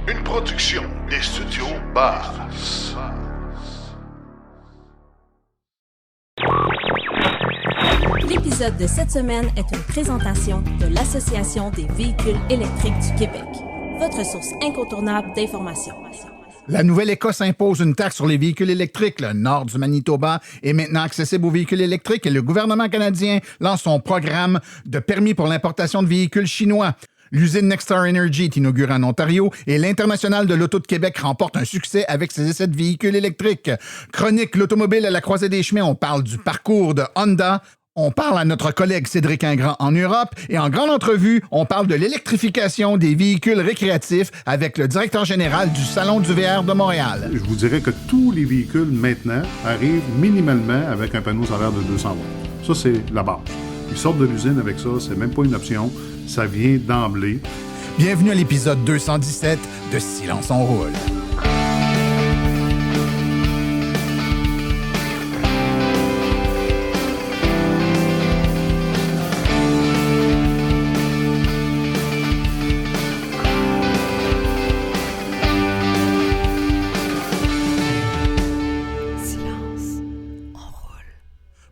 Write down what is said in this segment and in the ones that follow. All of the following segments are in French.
Une production des studios Bass. L'épisode de cette semaine est une présentation de l'Association des véhicules électriques du Québec, votre source incontournable d'informations. La Nouvelle-Écosse impose une taxe sur les véhicules électriques. Le nord du Manitoba est maintenant accessible aux véhicules électriques et le gouvernement canadien lance son programme de permis pour l'importation de véhicules chinois. L'usine Nexstar Energy est inaugurée en Ontario et l'International de l'Auto de Québec remporte un succès avec ses essais de véhicules électriques. Chronique l'automobile à la croisée des chemins, on parle du parcours de Honda. On parle à notre collègue Cédric Ingrand en Europe et en grande entrevue, on parle de l'électrification des véhicules récréatifs avec le directeur général du Salon du VR de Montréal. Je vous dirais que tous les véhicules maintenant arrivent minimalement avec un panneau solaire de 200 watts. Ça, c'est la base. Ils sortent de l'usine avec ça, c'est même pas une option, ça vient d'emblée. Bienvenue à l'épisode 217 de Silence on roule.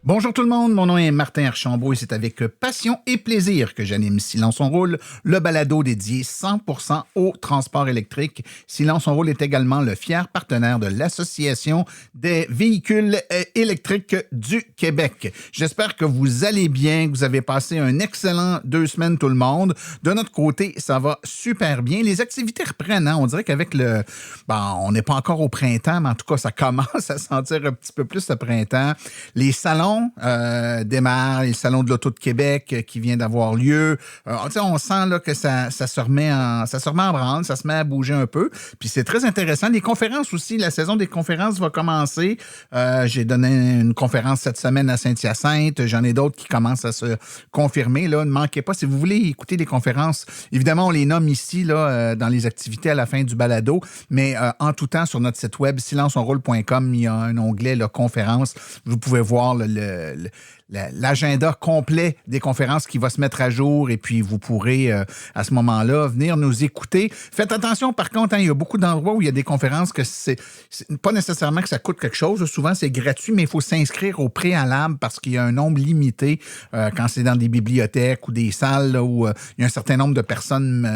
Bonjour tout le monde, mon nom est Martin Archambault et c'est avec passion et plaisir que j'anime Silence on roule, le balado dédié 100% au transport électrique. Silence on roule est également le fier partenaire de l'Association des véhicules électriques du Québec. J'espère que vous allez bien, que vous avez passé un excellent 2 semaines tout le monde. De notre côté, ça va super bien. Les activités reprennent, hein? On dirait qu'avec le... Bon, on n'est pas encore au printemps, mais en tout cas, ça commence à sentir un petit peu plus le printemps. Les salons démarre, le Salon de l'Auto de Québec qui vient d'avoir lieu. On sent là, que ça se remet en branle, ça se met à bouger un peu. Puis c'est très intéressant. Les conférences aussi, la saison des conférences va commencer. J'ai donné une conférence cette semaine à Saint-Hyacinthe. J'en ai d'autres qui commencent à se confirmer. Là. Ne manquez pas, si vous voulez écouter des conférences, évidemment, on les nomme ici là, dans les activités à la fin du balado, mais en tout temps, sur notre site web, silenceonroule.com, il y a un onglet là, conférences. Vous pouvez voir l'agenda complet des conférences qui va se mettre à jour et puis vous pourrez à ce moment-là venir nous écouter. Faites attention par contre, hein, il y a beaucoup d'endroits où il y a des conférences que c'est pas nécessairement que ça coûte quelque chose. Souvent c'est gratuit, mais il faut s'inscrire au préalable parce qu'il y a un nombre limité quand c'est dans des bibliothèques ou des salles là, où il y a un certain nombre de personnes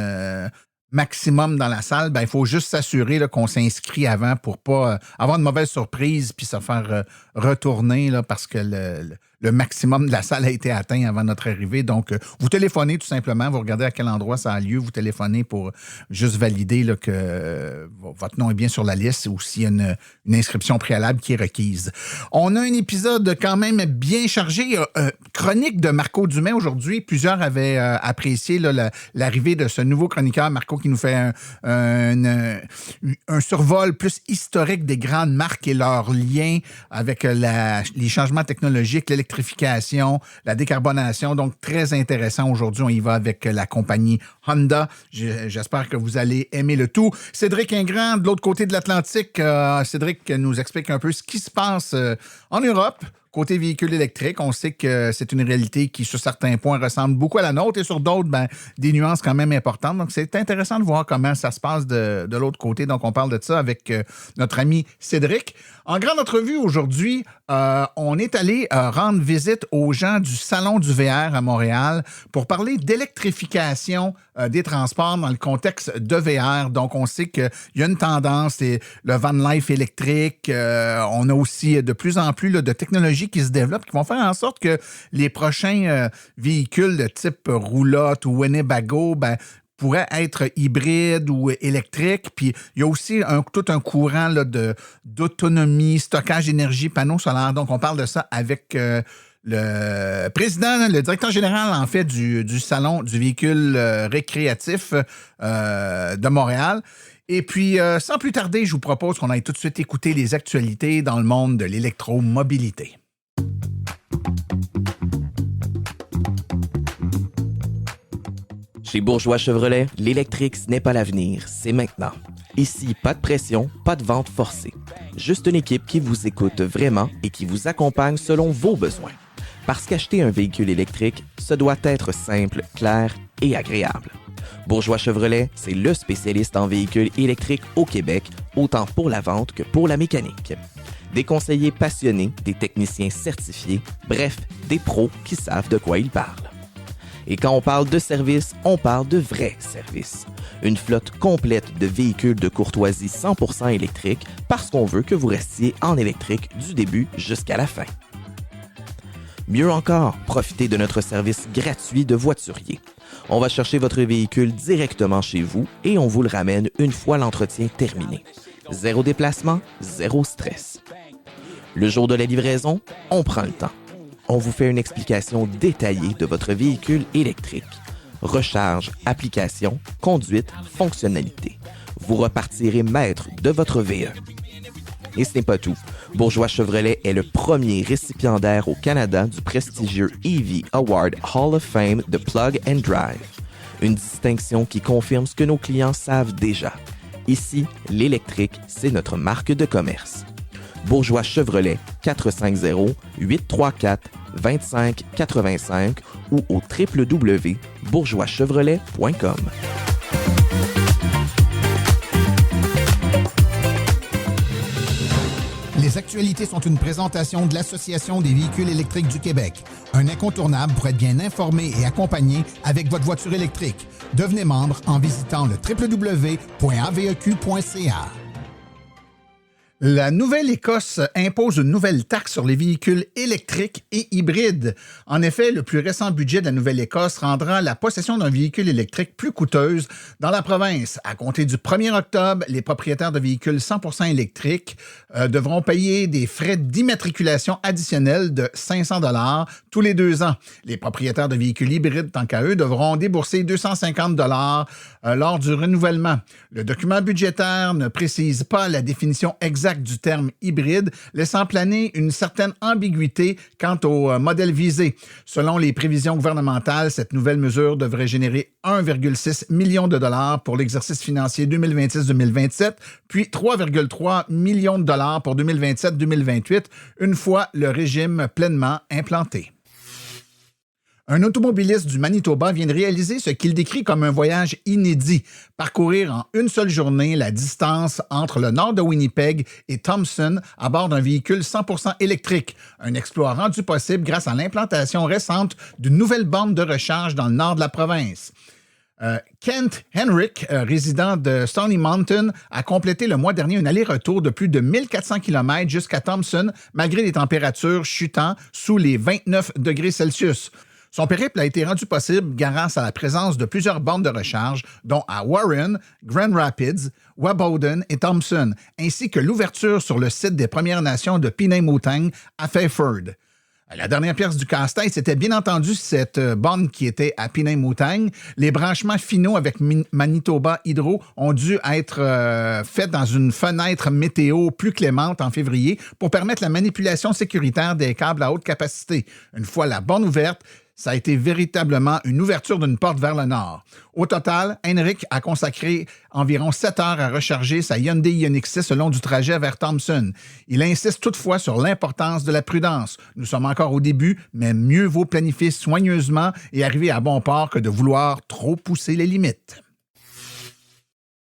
maximum dans la salle, ben, il faut juste s'assurer là, qu'on s'inscrit avant pour pas avoir une mauvaise surprise puis se faire retourner là, parce que le maximum de la salle a été atteint avant notre arrivée. Donc, vous téléphonez tout simplement, vous regardez à quel endroit ça a lieu, vous téléphonez pour juste valider là, que votre nom est bien sur la liste ou s'il y a une inscription préalable qui est requise. On a un épisode quand même bien chargé. Chronique de Marco Dumais aujourd'hui. Plusieurs avaient apprécié là, l'arrivée de ce nouveau chroniqueur, Marco, qui nous fait un survol plus historique des grandes marques et leurs liens avec les changements technologiques, l'électrification, la décarbonation. Donc, très intéressant. Aujourd'hui, on y va avec la compagnie Honda. J'espère que vous allez aimer le tout. Cédric Ingrand, de l'autre côté de l'Atlantique. Cédric nous explique un peu ce qui se passe en Europe. Côté véhicule électrique, on sait que c'est une réalité qui, sur certains points, ressemble beaucoup à la nôtre et sur d'autres, ben, des nuances quand même importantes. Donc, c'est intéressant de voir comment ça se passe de l'autre côté. Donc, on parle de ça avec notre ami Cédric. En grande entrevue aujourd'hui, on est allé rendre visite aux gens du Salon du VR à Montréal pour parler d'électrification des transports dans le contexte de VR. Donc, on sait qu'il y a une tendance, c'est le van life électrique. On a aussi de plus en plus là, de technologies qui se développent, qui vont faire en sorte que les prochains véhicules de type roulotte ou Winnebago, ben, pourraient être hybrides ou électriques. Puis il y a aussi tout un courant là, d'autonomie, stockage d'énergie, panneaux solaires. Donc, on parle de ça avec le président, le directeur général, en fait, du Salon du véhicule récréatif de Montréal. Et puis, sans plus tarder, je vous propose qu'on aille tout de suite écouter les actualités dans le monde de l'électromobilité. Chez Bourgeois Chevrolet, l'électrique, ce n'est pas l'avenir, c'est maintenant. Ici, pas de pression, pas de vente forcée. Juste une équipe qui vous écoute vraiment et qui vous accompagne selon vos besoins. Parce qu'acheter un véhicule électrique, ce doit être simple, clair et agréable. Bourgeois Chevrolet, c'est le spécialiste en véhicules électriques au Québec, autant pour la vente que pour la mécanique. Des conseillers passionnés, des techniciens certifiés, bref, des pros qui savent de quoi ils parlent. Et quand on parle de service, on parle de vrais services. Une flotte complète de véhicules de courtoisie 100% électriques parce qu'on veut que vous restiez en électrique du début jusqu'à la fin. Mieux encore, profitez de notre service gratuit de voiturier. On va chercher votre véhicule directement chez vous et on vous le ramène une fois l'entretien terminé. Zéro déplacement, zéro stress. Le jour de la livraison, on prend le temps. On vous fait une explication détaillée de votre véhicule électrique. Recharge, application, conduite, fonctionnalité. Vous repartirez maître de votre VE. Et ce n'est pas tout. Bourgeois Chevrolet est le premier récipiendaire au Canada du prestigieux EV Award Hall of Fame de Plug and Drive. Une distinction qui confirme ce que nos clients savent déjà. Ici, l'électrique, c'est notre marque de commerce. Bourgeois Chevrolet, 450-834-2585 ou au www.bourgeoischevrolet.com. Les actualités sont une présentation de l'Association des véhicules électriques du Québec. Un incontournable pour être bien informé et accompagné avec votre voiture électrique. Devenez membre en visitant le www.aveq.ca. La Nouvelle-Écosse impose une nouvelle taxe sur les véhicules électriques et hybrides. En effet, le plus récent budget de la Nouvelle-Écosse rendra la possession d'un véhicule électrique plus coûteuse dans la province. À compter du 1er octobre, les propriétaires de véhicules 100% électriques devront payer des frais d'immatriculation additionnels de 500 $ tous les 2 ans. Les propriétaires de véhicules hybrides, tant qu'à eux, devront débourser 250 $ lors du renouvellement. Le document budgétaire ne précise pas la définition exacte du terme hybride, laissant planer une certaine ambiguïté quant au modèle visé. Selon les prévisions gouvernementales, cette nouvelle mesure devrait générer 1,6 million de dollars pour l'exercice financier 2026-2027, puis 3,3 millions de dollars pour 2027-2028, une fois le régime pleinement implanté. Un automobiliste du Manitoba vient de réaliser ce qu'il décrit comme un voyage inédit, parcourir en une seule journée la distance entre le nord de Winnipeg et Thompson à bord d'un véhicule 100% électrique, un exploit rendu possible grâce à l'implantation récente d'une nouvelle borne de recharge dans le nord de la province. Kent Henrik, résident de Stony Mountain, a complété le mois dernier un aller-retour de plus de 1400 km jusqu'à Thompson, malgré les températures chutant sous les 29 degrés Celsius. Son périple a été rendu possible grâce à la présence de plusieurs bornes de recharge, dont à Warren, Grand Rapids, Wabauden et Thompson, ainsi que l'ouverture sur le site des Premières Nations de Peaney-Moutang à Fairford. La dernière pièce du casse-tête, c'était bien entendu cette borne qui était à Peaney-Moutang. Les branchements finaux avec Manitoba Hydro ont dû être faits dans une fenêtre météo plus clémente en février pour permettre la manipulation sécuritaire des câbles à haute capacité. Une fois la borne ouverte, ça a été véritablement une ouverture d'une porte vers le nord. Au total, Henrik a consacré environ 7 heures à recharger sa Hyundai Ioniq 6 le long du trajet vers Thompson. Il insiste toutefois sur l'importance de la prudence. Nous sommes encore au début, mais mieux vaut planifier soigneusement et arriver à bon port que de vouloir trop pousser les limites.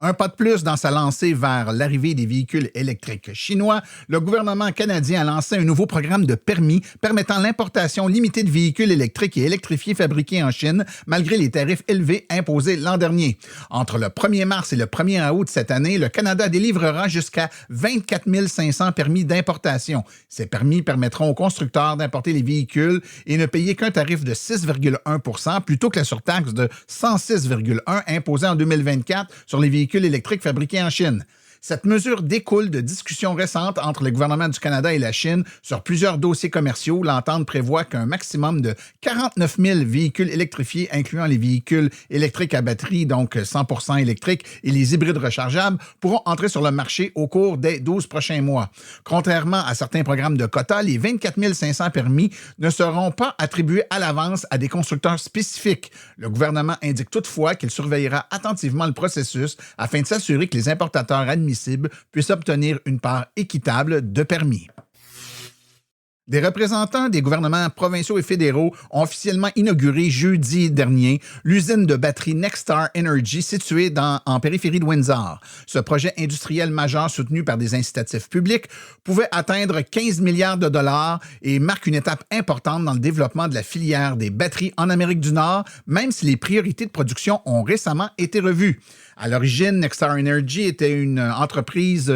Un pas de plus dans sa lancée vers l'arrivée des véhicules électriques chinois, le gouvernement canadien a lancé un nouveau programme de permis permettant l'importation limitée de véhicules électriques et électrifiés fabriqués en Chine, malgré les tarifs élevés imposés l'an dernier. Entre le 1er mars et le 1er août cette année, le Canada délivrera jusqu'à 24 500 permis d'importation. Ces permis permettront aux constructeurs d'importer les véhicules et ne payer qu'un tarif de 6,1 % plutôt que la surtaxe de 106,1 % imposée en 2024 sur les véhicules électriques fabriqués en Chine. Cette mesure découle de discussions récentes entre le gouvernement du Canada et la Chine sur plusieurs dossiers commerciaux. L'entente prévoit qu'un maximum de 49 000 véhicules électrifiés, incluant les véhicules électriques à batterie, donc 100% électriques, et les hybrides rechargeables, pourront entrer sur le marché au cours des 12 prochains mois. Contrairement à certains programmes de quotas, les 24 500 permis ne seront pas attribués à l'avance à des constructeurs spécifiques. Le gouvernement indique toutefois qu'il surveillera attentivement le processus afin de s'assurer que les importateurs admissibles puissent obtenir une part équitable de permis. Des représentants des gouvernements provinciaux et fédéraux ont officiellement inauguré jeudi dernier l'usine de batterie Nexstar Energy située en périphérie de Windsor. Ce projet industriel majeur soutenu par des incitatifs publics pouvait atteindre 15 milliards de dollars et marque une étape importante dans le développement de la filière des batteries en Amérique du Nord, même si les priorités de production ont récemment été revues. À l'origine, Nexstar Energy était une entreprise,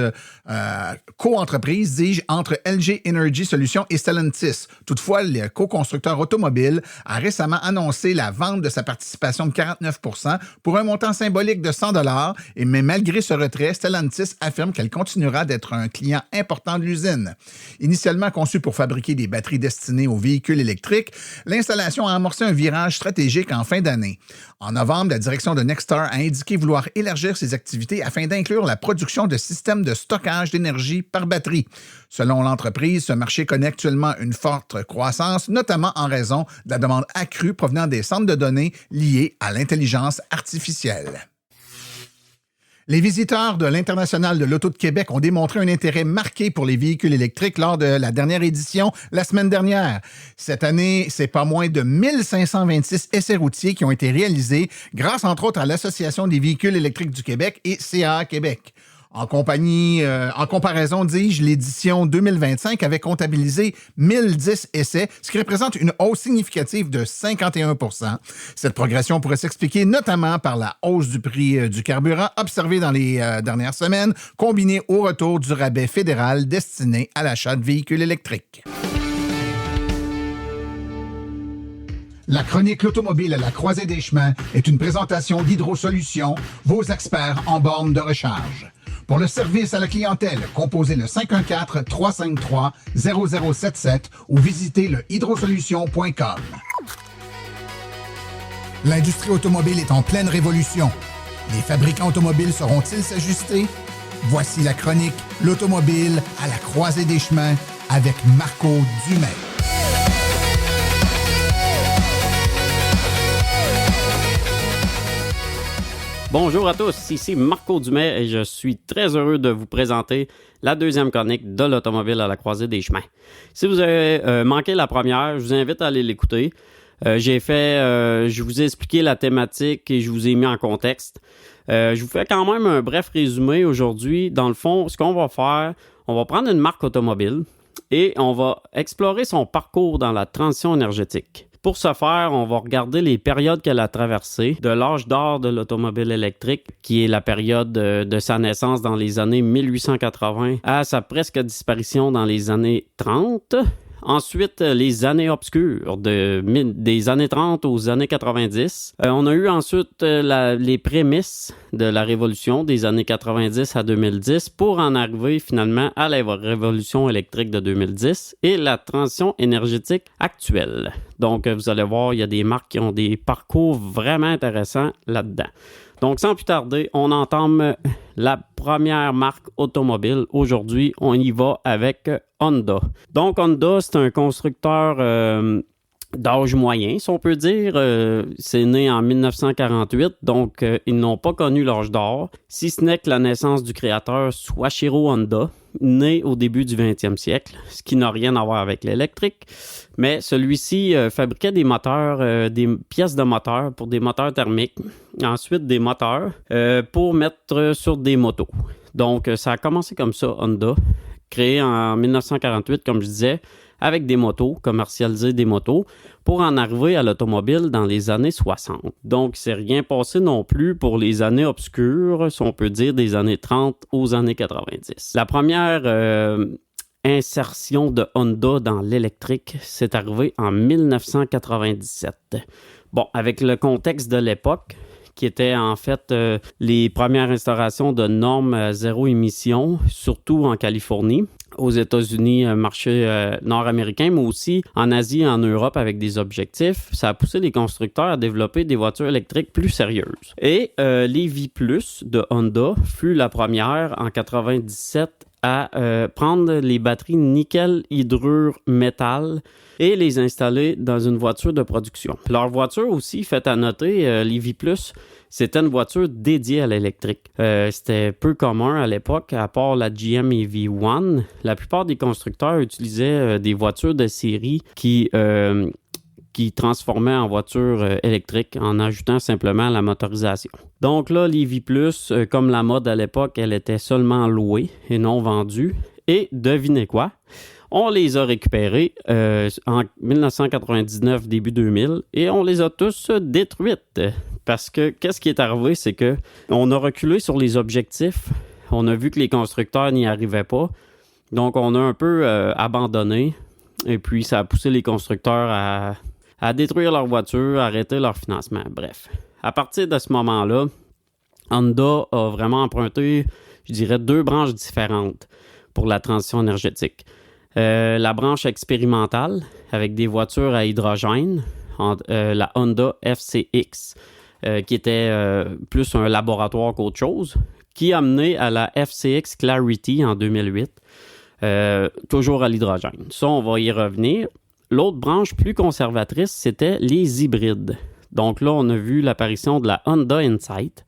co-entreprise, dis-je, entre LG Energy Solutions et Stellantis. Toutefois, le co-constructeur automobile a récemment annoncé la vente de sa participation de 49% pour un montant symbolique de 100 $, mais malgré ce retrait, Stellantis affirme qu'elle continuera d'être un client important de l'usine. Initialement conçue pour fabriquer des batteries destinées aux véhicules électriques, l'installation a amorcé un virage stratégique en fin d'année. En novembre, la direction de Nexstar a indiqué vouloir élargir ses activités afin d'inclure la production de systèmes de stockage d'énergie par batterie. Selon l'entreprise, ce marché connaît actuellement une forte croissance, notamment en raison de la demande accrue provenant des centres de données liés à l'intelligence artificielle. Les visiteurs de l'International de l'Auto de Québec ont démontré un intérêt marqué pour les véhicules électriques lors de la dernière édition, la semaine dernière. Cette année, c'est pas moins de 1526 essais routiers qui ont été réalisés grâce, entre autres, à l'Association des véhicules électriques du Québec et CAA Québec. En comparaison, dis-je, l'édition 2025 avait comptabilisé 1010 essais, ce qui représente une hausse significative de 51%. Cette progression pourrait s'expliquer notamment par la hausse du prix du carburant observée dans les dernières semaines, combinée au retour du rabais fédéral destiné à l'achat de véhicules électriques. La chronique L'Automobile à la croisée des chemins est une présentation d'Hydro Solutions, vos experts en bornes de recharge. Pour le service à la clientèle, composez le 514-353-0077 ou visitez le hydrosolutions.com. L'industrie automobile est en pleine révolution. Les fabricants automobiles sauront-ils s'ajuster? Voici la chronique L'Automobile à la croisée des chemins avec Marco Dumais. Bonjour à tous, ici Marco Dumais et je suis très heureux de vous présenter la deuxième chronique de l'Automobile à la croisée des chemins. Si vous avez manqué la première, je vous invite à aller l'écouter. Je vous ai expliqué la thématique et je vous ai mis en contexte. Je vous fais quand même un bref résumé aujourd'hui. Dans le fond, ce qu'on va faire, on va prendre une marque automobile et on va explorer son parcours dans la transition énergétique. Pour ce faire, on va regarder les périodes qu'elle a traversées, de l'âge d'or de l'automobile électrique, qui est la période de sa naissance dans les années 1880, à sa presque disparition dans les années 30. Ensuite, les années obscures, des années 30 aux années 90. On a eu ensuite les prémices de la révolution des années 90 à 2010 pour en arriver finalement à la révolution électrique de 2010 et la transition énergétique actuelle. Donc, vous allez voir, il y a des marques qui ont des parcours vraiment intéressants là-dedans. Donc, sans plus tarder, on entame la première marque automobile. Aujourd'hui, on y va avec Honda. Donc, Honda, c'est un constructeur d'âge moyen, si on peut dire. C'est né en 1948, donc ils n'ont pas connu l'âge d'or, si ce n'est que la naissance du créateur Soichiro Honda, né au début du 20e siècle, ce qui n'a rien à voir avec l'électrique. Mais celui-ci fabriquait des moteurs, des pièces de moteurs pour des moteurs thermiques, ensuite des moteurs pour mettre sur des motos. Donc, ça a commencé comme ça, Honda, créé en 1948, comme je disais, avec des motos, commercialiser des motos, pour en arriver à l'automobile dans les années 60. Donc, c'est rien passé non plus pour les années obscures, si on peut dire des années 30 aux années 90. La première insertion de Honda dans l'électrique, c'est arrivé en 1997. Bon, avec le contexte de l'époque, qui était en fait les premières instaurations de normes à zéro émission, surtout en Californie, aux États-Unis, marché nord-américain, mais aussi en Asie et en Europe avec des objectifs. Ça a poussé les constructeurs à développer des voitures électriques plus sérieuses. Et l'EV Plus de Honda fut la première en 97 à prendre les batteries nickel-hydrure-métal et les installer dans une voiture de production. Leur voiture aussi, fait à noter, l'EV Plus, C'était une voiture dédiée à l'électrique. C'était peu commun à l'époque, à part la GM EV1. La plupart des constructeurs utilisaient des voitures de série qui transformaient en voiture électrique en ajoutant simplement la motorisation. Donc là, l'EV+, comme la mode à l'époque, elle était seulement louée et non vendue. Et devinez quoi? On les a récupérés en 1999, début 2000, et on les a tous détruites. Parce que qu'est-ce qui est arrivé, c'est que on a reculé sur les objectifs. On a vu que les constructeurs n'y arrivaient pas. Donc, on a un peu abandonné. Et puis, ça a poussé les constructeurs à détruire leur voiture, à arrêter leur financement. Bref, à partir de ce moment-là, Honda a vraiment emprunté, je dirais, 2 branches différentes pour la transition énergétique. La branche expérimentale avec des voitures à hydrogène, la Honda FCX, qui était plus un laboratoire qu'autre chose, qui a mené à la FCX Clarity en 2008, toujours à l'hydrogène. Ça, on va y revenir. L'autre branche plus conservatrice, c'était les hybrides. Donc là, on a vu l'apparition de la Honda Insight.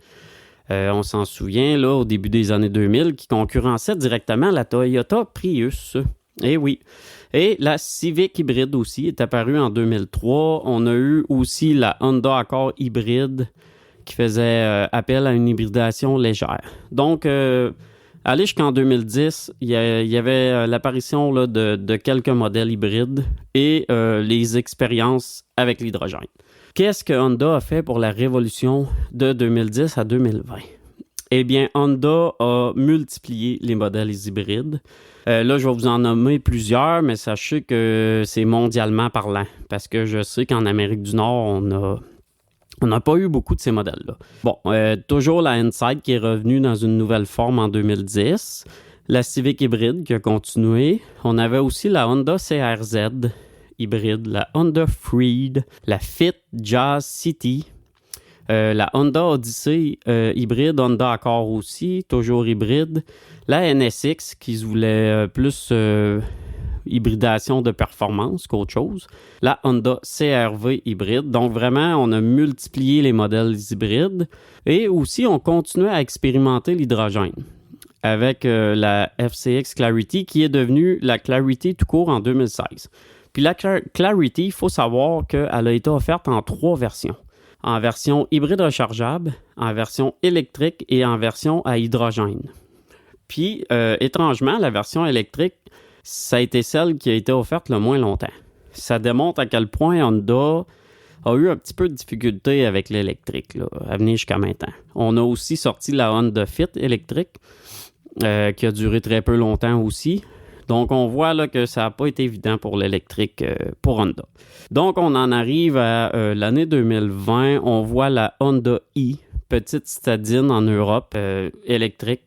On s'en souvient, là, au début des années 2000, qui concurrençait directement la Toyota Prius. Eh oui. Et la Civic hybride aussi est apparue en 2003. On a eu aussi la Honda Accord hybride qui faisait appel à une hybridation légère. Donc, allez jusqu'en 2010, il y avait l'apparition là, de quelques modèles hybrides et les expériences avec l'hydrogène. Qu'est-ce que Honda a fait pour la révolution de 2010 à 2020? Eh bien, Honda a multiplié les modèles hybrides. Là, je vais vous en nommer plusieurs, mais sachez que c'est mondialement parlant, parce que je sais qu'en Amérique du Nord, on n'a pas eu beaucoup de ces modèles-là. Bon, toujours la Insight qui est revenue dans une nouvelle forme en 2010, la Civic hybride qui a continué. On avait aussi la Honda CR-Z hybride, la Honda Freed, la Fit Jazz City, la Honda Odyssey hybride, Honda Accord aussi, toujours hybride, la NSX qui se voulait plus hybridation de performance qu'autre chose, la Honda CR-V hybride. Donc vraiment, on a multiplié les modèles hybrides et aussi on continuait à expérimenter l'hydrogène avec la FCX Clarity qui est devenue la Clarity tout court en 2016. Puis la Clarity, il faut savoir qu'elle a été offerte en 3 versions. En version hybride rechargeable, en version électrique et en version à hydrogène. Puis, étrangement, la version électrique, ça a été celle qui a été offerte le moins longtemps. Ça démontre à quel point Honda a eu un petit peu de difficulté avec l'électrique, là, à venir jusqu'à maintenant. On a aussi sorti la Honda Fit électrique, qui a duré très peu longtemps aussi. Donc, on voit là, que ça n'a pas été évident pour l'électrique pour Honda. Donc, on en arrive à l'année 2020. On voit la Honda i, petite citadine en Europe, électrique,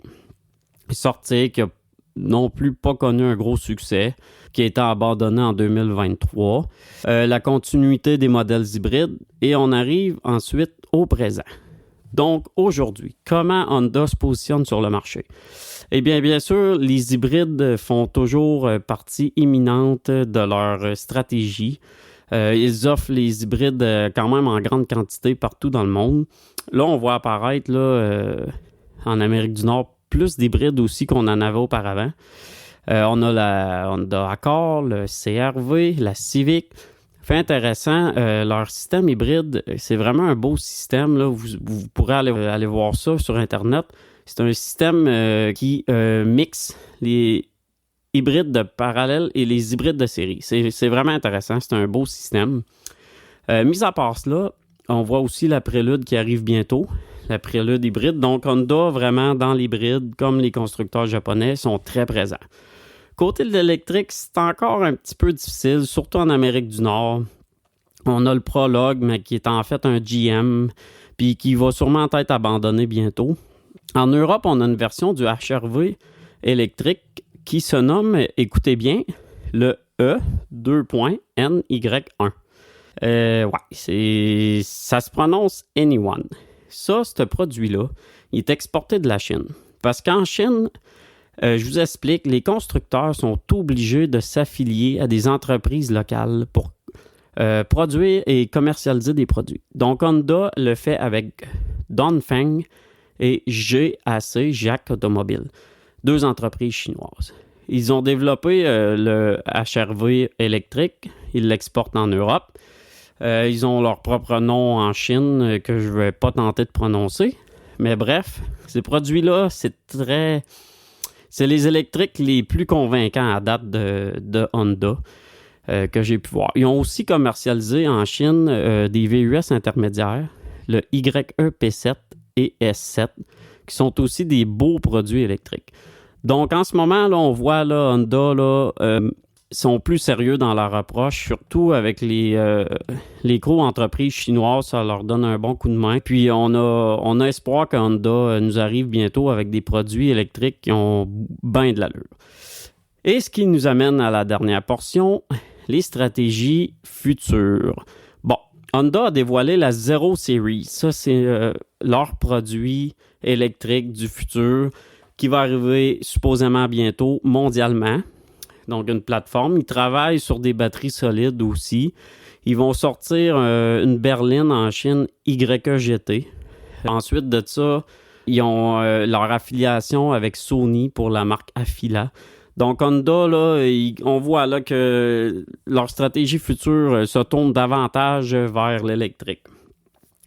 sortie, qui n'a non plus pas connu un gros succès, qui a été abandonnée en 2023. La continuité des modèles hybrides. Et on arrive ensuite au présent. Donc, aujourd'hui, comment Honda se positionne sur le marché? Eh bien sûr, les hybrides font toujours partie imminente de leur stratégie. Ils offrent les hybrides quand même en grande quantité partout dans le monde. Là, on voit apparaître là, en Amérique du Nord plus d'hybrides aussi qu'on en avait auparavant. On a la Honda Accord, le CR-V, la Civic. Fait intéressant, leur système hybride, c'est vraiment un beau système. Là. Vous pourrez aller voir ça sur Internet. C'est un système qui mixe les hybrides de parallèle et les hybrides de série. C'est vraiment intéressant. C'est un beau système. Mis à part cela, on voit aussi la Prélude qui arrive bientôt. La Prélude hybride. Donc, Honda, vraiment, dans l'hybride, comme les constructeurs japonais, sont très présents. Côté de l'électrique, c'est encore un petit peu difficile, surtout en Amérique du Nord. On a le Prologue, mais qui est en fait un GM, puis qui va sûrement être abandonné bientôt. En Europe, on a une version du HR-V électrique qui se nomme, écoutez bien, le E2.NY1. Ça se prononce Anyone. Ça, ce produit-là, il est exporté de la Chine. Parce qu'en Chine, je vous explique, les constructeurs sont obligés de s'affilier à des entreprises locales pour produire et commercialiser des produits. Donc, Honda le fait avec Dongfeng et GAC Automobile, 2 entreprises chinoises. Ils ont développé le HR-V électrique, ils l'exportent en Europe. Ils ont leur propre nom en Chine que je ne vais pas tenter de prononcer. Mais bref, ces produits-là, c'est les électriques les plus convaincants à date de Honda que j'ai pu voir. Ils ont aussi commercialisé en Chine des VUS intermédiaires, le YEP7 et S7, qui sont aussi des beaux produits électriques. Donc, en ce moment, là, on voit là, Honda là, sont plus sérieux dans leur approche, surtout avec les gros entreprises chinoises, ça leur donne un bon coup de main. Puis, on a espoir que Honda nous arrive bientôt avec des produits électriques qui ont bien de l'allure. Et ce qui nous amène à la dernière portion, les stratégies futures. Bon, Honda a dévoilé la Zero Series. Ça, c'est leur produit électrique du futur qui va arriver supposément bientôt mondialement. Donc, une plateforme. Ils travaillent sur des batteries solides aussi. Ils vont sortir une berline en Chine YEGT. Ensuite de ça, ils ont leur affiliation avec Sony pour la marque Afila. Donc, Honda, là, on voit là que leur stratégie future se tourne davantage vers l'électrique.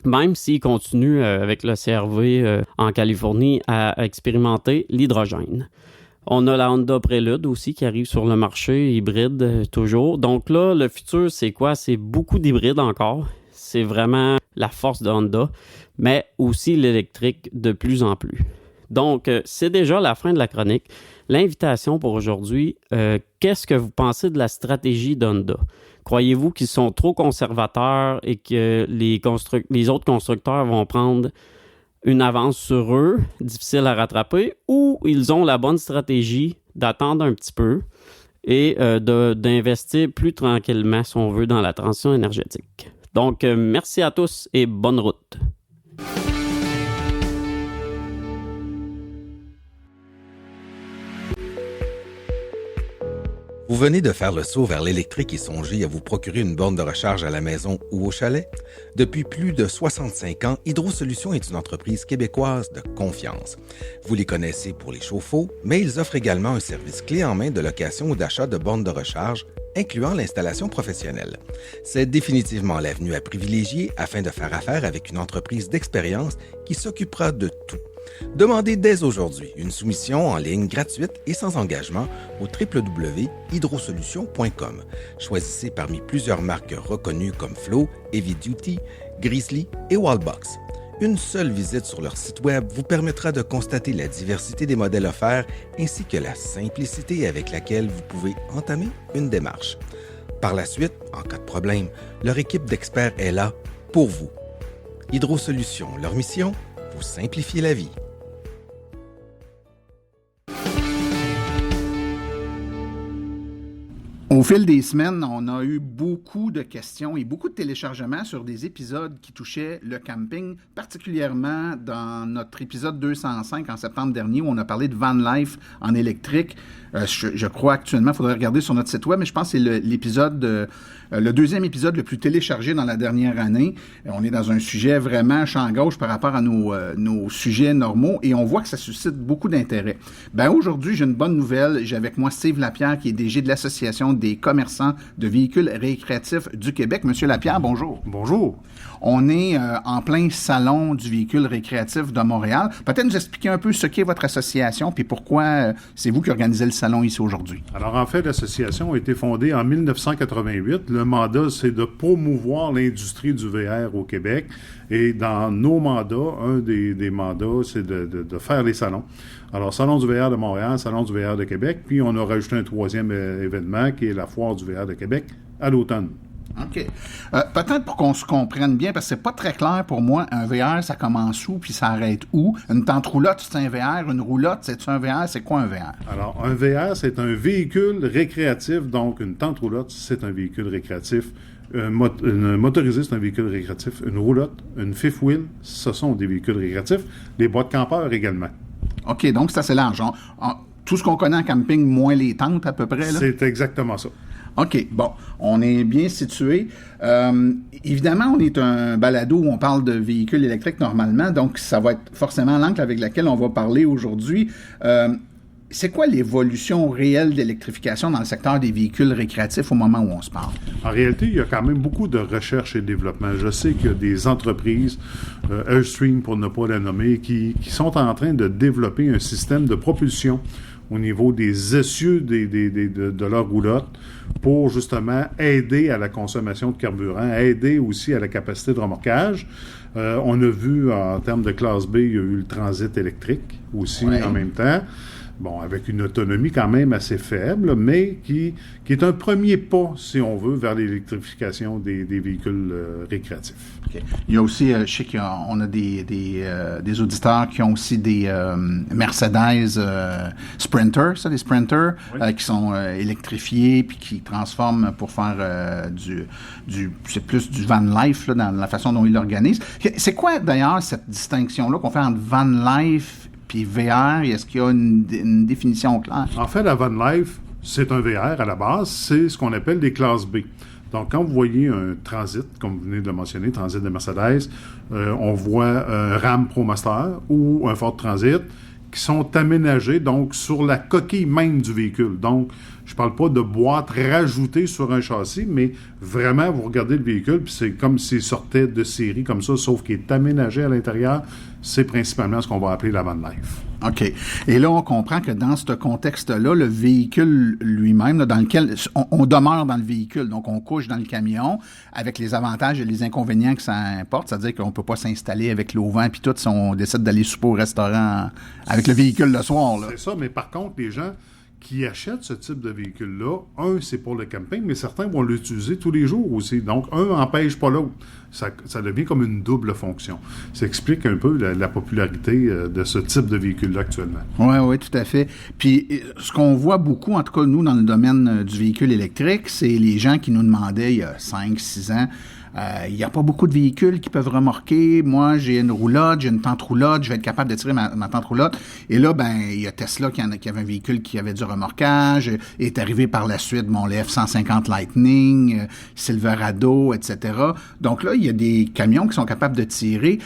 Même s'ils continuent avec le CR-V en Californie à expérimenter l'hydrogène. On a la Honda Prélude aussi qui arrive sur le marché, hybride toujours. Donc là, le futur, c'est quoi? C'est beaucoup d'hybrides encore. C'est vraiment la force de Honda, mais aussi l'électrique de plus en plus. Donc, c'est déjà la fin de la chronique. L'invitation pour aujourd'hui, qu'est-ce que vous pensez de la stratégie d'Honda? Croyez-vous qu'ils sont trop conservateurs et que les autres constructeurs vont prendre une avance sur eux, difficile à rattraper, ou ils ont la bonne stratégie d'attendre un petit peu et d'investir plus tranquillement, si on veut, dans la transition énergétique? Donc, merci à tous et bonne route! Vous venez de faire le saut vers l'électrique et songez à vous procurer une borne de recharge à la maison ou au chalet? Depuis plus de 65 ans, Hydro-Solutions est une entreprise québécoise de confiance. Vous les connaissez pour les chauffe-eau, mais ils offrent également un service clé en main de location ou d'achat de bornes de recharge, incluant l'installation professionnelle. C'est définitivement l'avenue à privilégier afin de faire affaire avec une entreprise d'expérience qui s'occupera de tout. Demandez dès aujourd'hui une soumission en ligne gratuite et sans engagement au www.hydrosolutions.com. Choisissez parmi plusieurs marques reconnues comme Flow, Heavy Duty, Grizzly et Wallbox. Une seule visite sur leur site web vous permettra de constater la diversité des modèles offerts ainsi que la simplicité avec laquelle vous pouvez entamer une démarche. Par la suite, en cas de problème, leur équipe d'experts est là pour vous. Hydro-Solutions, leur mission, vous simplifier la vie. Au fil des semaines, on a eu beaucoup de questions et beaucoup de téléchargements sur des épisodes qui touchaient le camping, particulièrement dans notre épisode 205 en septembre dernier où on a parlé de van life en électrique. Je crois actuellement, il faudrait regarder sur notre site web, mais je pense que c'est le deuxième épisode le plus téléchargé dans la dernière année. On est dans un sujet vraiment champ gauche par rapport à nos sujets normaux et on voit que ça suscite beaucoup d'intérêt. Aujourd'hui, j'ai une bonne nouvelle. J'ai avec moi Steve Lapierre qui est DG de l'Association des commerçants de véhicules récréatifs du Québec. Monsieur Lapierre, bonjour. Bonjour. On est en plein salon du véhicule récréatif de Montréal. Peut-être nous expliquer un peu ce qu'est votre association puis pourquoi c'est vous qui organisez le salon ici aujourd'hui. Alors, en fait, l'association a été fondée en 1988. Le mandat, c'est de promouvoir l'industrie du VR au Québec. Et dans nos mandats, un des mandats, c'est de faire les salons. Alors, Salon du VR de Montréal, Salon du VR de Québec, puis on a rajouté un troisième événement qui est la Foire du VR de Québec à l'automne. OK. Peut-être pour qu'on se comprenne bien, parce que c'est pas très clair pour moi, un VR, ça commence où puis ça arrête où? Une tente roulotte, c'est un VR? Une roulotte, c'est un VR? C'est quoi un VR? Alors, un VR, c'est un véhicule récréatif. Donc, une tente roulotte, c'est un véhicule récréatif. Une motorisée, c'est un véhicule récréatif. Une roulotte, une fifth wheel, ce sont des véhicules récréatifs. Les boîtes campeurs également. OK, donc c'est assez large. Tout ce qu'on connaît en camping, moins les tentes à peu près, là? C'est exactement ça. OK, bon, on est bien situé. Évidemment, on est un balado où on parle de véhicules électriques normalement, donc ça va être forcément l'angle avec lequel on va parler aujourd'hui. C'est quoi l'évolution réelle d'électrification dans le secteur des véhicules récréatifs au moment où on se parle? En réalité, il y a quand même beaucoup de recherche et développement. Je sais qu'il y a des entreprises, Airstream pour ne pas la nommer, qui sont en train de développer un système de propulsion au niveau des essieux de leur roulotte pour justement aider à la consommation de carburant, aider aussi à la capacité de remorquage. On a vu en termes de classe B, il y a eu le transit électrique aussi en même temps. Bon, avec une autonomie quand même assez faible, mais qui est un premier pas, si on veut, vers l'électrification des véhicules récréatifs. Okay. Il y a aussi, je sais qu'on a des auditeurs qui ont aussi des Mercedes Sprinter, des Sprinter, qui sont électrifiés puis qui transforment pour faire c'est plus du van life là, dans la façon dont ils l'organisent. C'est quoi d'ailleurs cette distinction-là qu'on fait entre van life puis VR, est-ce qu'il y a une définition claire? En fait, la van life, c'est un VR à la base, c'est ce qu'on appelle des classes B. Donc, quand vous voyez un Transit, comme vous venez de le mentionner, Transit de Mercedes, on voit un Ram ProMaster ou un Ford Transit qui sont aménagés donc sur la coquille même du véhicule. Donc, je parle pas de boîte rajoutée sur un châssis, mais vraiment, vous regardez le véhicule, puis c'est comme s'il sortait de série comme ça, sauf qu'il est aménagé à l'intérieur. C'est principalement ce qu'on va appeler la van life. OK. Et là, on comprend que dans ce contexte-là, le véhicule lui-même, là, dans lequel on demeure dans le véhicule, donc on couche dans le camion avec les avantages et les inconvénients que ça importe, c'est-à-dire qu'on peut pas s'installer avec l'auvent puis tout si on décide d'aller souper au restaurant avec le véhicule le soir. Là. C'est ça, mais par contre, les gens qui achètent ce type de véhicule-là, c'est pour le camping, mais certains vont l'utiliser tous les jours aussi. Donc, un n'empêche pas l'autre. Ça devient comme une double fonction. Ça explique un peu la popularité de ce type de véhicule-là actuellement. Oui, tout à fait. Puis, ce qu'on voit beaucoup, en tout cas, nous, dans le domaine du véhicule électrique, c'est les gens qui nous demandaient il y a 5-6 ans, il n'y a pas beaucoup de véhicules qui peuvent remorquer. Moi, j'ai une roulotte, j'ai une tente roulotte, je vais être capable de tirer ma tente roulotte. Et là, il y a Tesla qui avait un véhicule qui avait du remorquage, est arrivé par la suite, le F-150 Lightning, Silverado, etc. Donc là, il y a des camions qui sont capables de tirer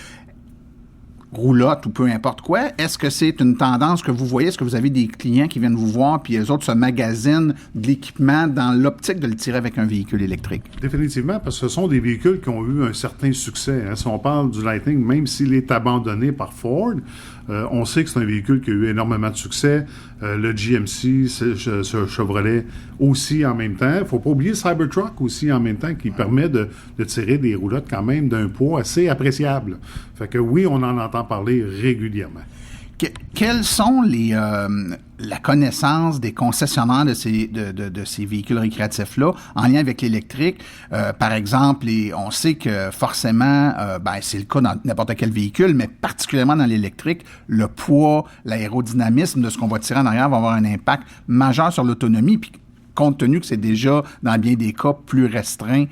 roulotte ou peu importe quoi. Est-ce que c'est une tendance que vous voyez? Est-ce que vous avez des clients qui viennent vous voir puis eux autres se magasinent de l'équipement dans l'optique de le tirer avec un véhicule électrique? Définitivement, parce que ce sont des véhicules qui ont eu un certain succès. Hein. Si on parle du Lightning, même s'il est abandonné par Ford, on sait que c'est un véhicule qui a eu énormément de succès. Le GMC, Chevrolet aussi en même temps. Il ne faut pas oublier le Cybertruck aussi en même temps qui permet de tirer des roulottes quand même d'un poids assez appréciable. Fait que oui, on en entend parler régulièrement. Quelles sont la connaissance des concessionnaires de ces véhicules récréatifs-là en lien avec l'électrique? Par exemple, on sait que forcément, c'est le cas dans n'importe quel véhicule, mais particulièrement dans l'électrique, le poids, l'aérodynamisme de ce qu'on va tirer en arrière va avoir un impact majeur sur l'autonomie. Puis, compte tenu que c'est déjà, dans bien des cas, plus restreint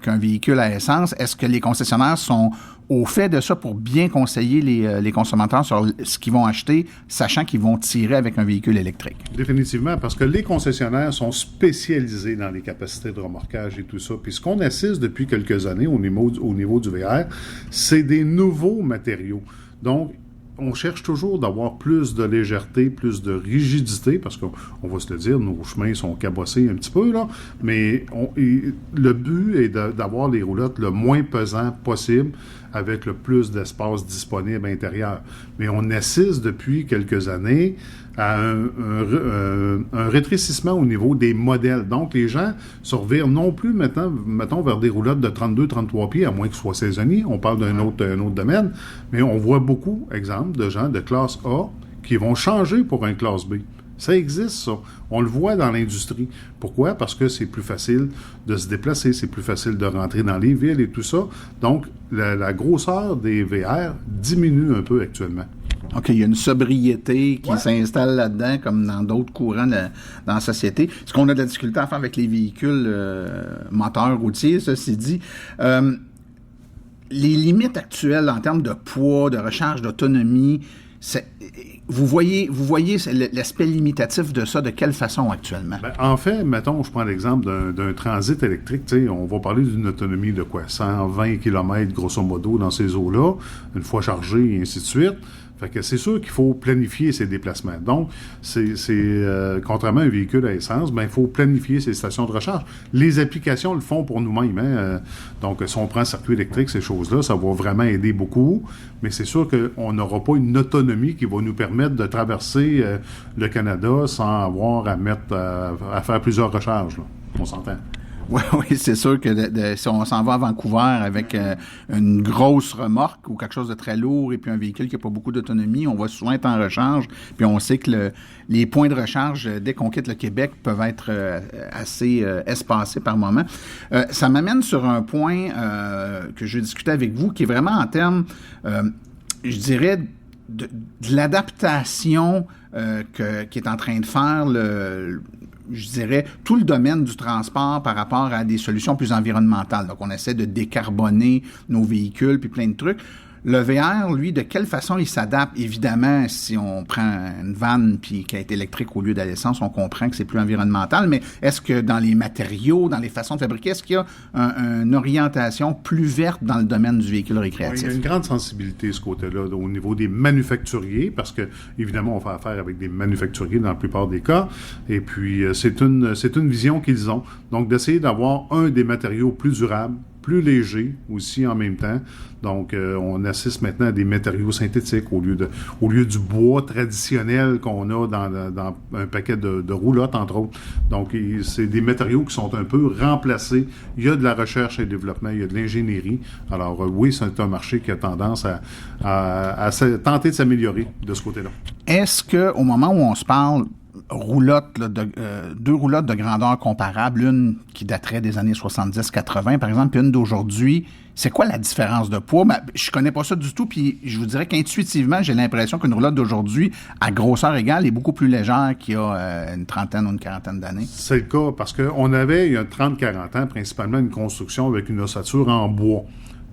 qu'un véhicule à essence, est-ce que les concessionnaires sont au fait de ça pour bien conseiller les consommateurs sur ce qu'ils vont acheter, sachant qu'ils vont tirer avec un véhicule électrique? Définitivement, parce que les concessionnaires sont spécialisés dans les capacités de remorquage et tout ça. Puis ce qu'on assiste depuis quelques années au niveau du VR, c'est des nouveaux matériaux. Donc, on cherche toujours d'avoir plus de légèreté, plus de rigidité, parce qu'on va se le dire, nos chemins sont cabossés un petit peu, là, mais le but est d'avoir les roulottes le moins pesant possible, avec le plus d'espace disponible à l'intérieur. Mais on assiste depuis quelques années à un rétrécissement au niveau des modèles. Donc, les gens se revirent non plus, mettons, vers des roulottes de 32-33 pieds, à moins que ce soit saisonnier. On parle d'un autre domaine. Mais on voit beaucoup, exemple, de gens de classe A qui vont changer pour un classe B. Ça existe, ça. On le voit dans l'industrie. Pourquoi? Parce que c'est plus facile de se déplacer, c'est plus facile de rentrer dans les villes et tout ça. Donc, la grosseur des VR diminue un peu actuellement. OK, il y a une sobriété qui s'installe là-dedans, comme dans d'autres courants dans la société. Ce qu'on a de la difficulté à faire avec les véhicules moteurs routiers, ceci dit. Les limites actuelles en termes de poids, de recharge, d'autonomie, Vous voyez l'aspect limitatif de ça de quelle façon actuellement? Ben, en fait, mettons, je prends l'exemple d'un transit électrique. On va parler d'une autonomie de quoi? 120 km grosso modo dans ces eaux-là, une fois chargé et ainsi de suite. Fait que c'est sûr qu'il faut planifier ses déplacements. Donc, contrairement à un véhicule à essence, ben il faut planifier ses stations de recharge. Les applications le font pour nous-mêmes. Donc, si on prend un circuit électrique, ces choses-là, ça va vraiment aider beaucoup. Mais c'est sûr qu'on n'aura pas une autonomie qui va nous permettre de traverser le Canada sans avoir à faire plusieurs recharges. Là. On s'entend. Oui, c'est sûr que si on s'en va à Vancouver avec une grosse remorque ou quelque chose de très lourd et puis un véhicule qui n'a pas beaucoup d'autonomie, on va souvent être en recharge. Puis on sait que les points de recharge, dès qu'on quitte le Québec, peuvent être assez espacés par moment. Ça m'amène sur un point que je vais discuter avec vous, qui est vraiment en termes, je dirais, de l'adaptation qui est en train de faire je dirais, tout le domaine du transport par rapport à des solutions plus environnementales. Donc, on essaie de décarboner nos véhicules, puis plein de trucs. Le VR, lui, de quelle façon il s'adapte? Évidemment, si on prend une vanne puis qui est électrique au lieu de l'essence, on comprend que c'est plus environnemental, mais est-ce que dans les matériaux, dans les façons de fabriquer, est-ce qu'il y a une orientation plus verte dans le domaine du véhicule récréatif? Oui, il y a une grande sensibilité de ce côté-là au niveau des manufacturiers, parce que, évidemment, on fait affaire avec des manufacturiers dans la plupart des cas, et puis c'est une vision qu'ils ont. Donc, d'essayer d'avoir un des matériaux plus durables, plus léger aussi en même temps. Donc, on assiste maintenant à des matériaux synthétiques au lieu du bois traditionnel qu'on a dans un paquet de roulottes, entre autres. Donc, c'est des matériaux qui sont un peu remplacés. Il y a de la recherche et développement, il y a de l'ingénierie. Alors, oui, c'est un marché qui a tendance à tenter de s'améliorer de ce côté-là. Est-ce qu'au moment où on se parle, deux roulottes de grandeur comparable, une qui daterait des années 70-80, par exemple, puis une d'aujourd'hui, c'est quoi la différence de poids? Ben, je connais pas ça du tout, puis je vous dirais qu'intuitivement, j'ai l'impression qu'une roulotte d'aujourd'hui, à grosseur égale, est beaucoup plus légère qu'il y a une trentaine ou une quarantaine d'années. C'est le cas, parce qu'on avait, il y a 30-40 ans, principalement une construction avec une ossature en bois.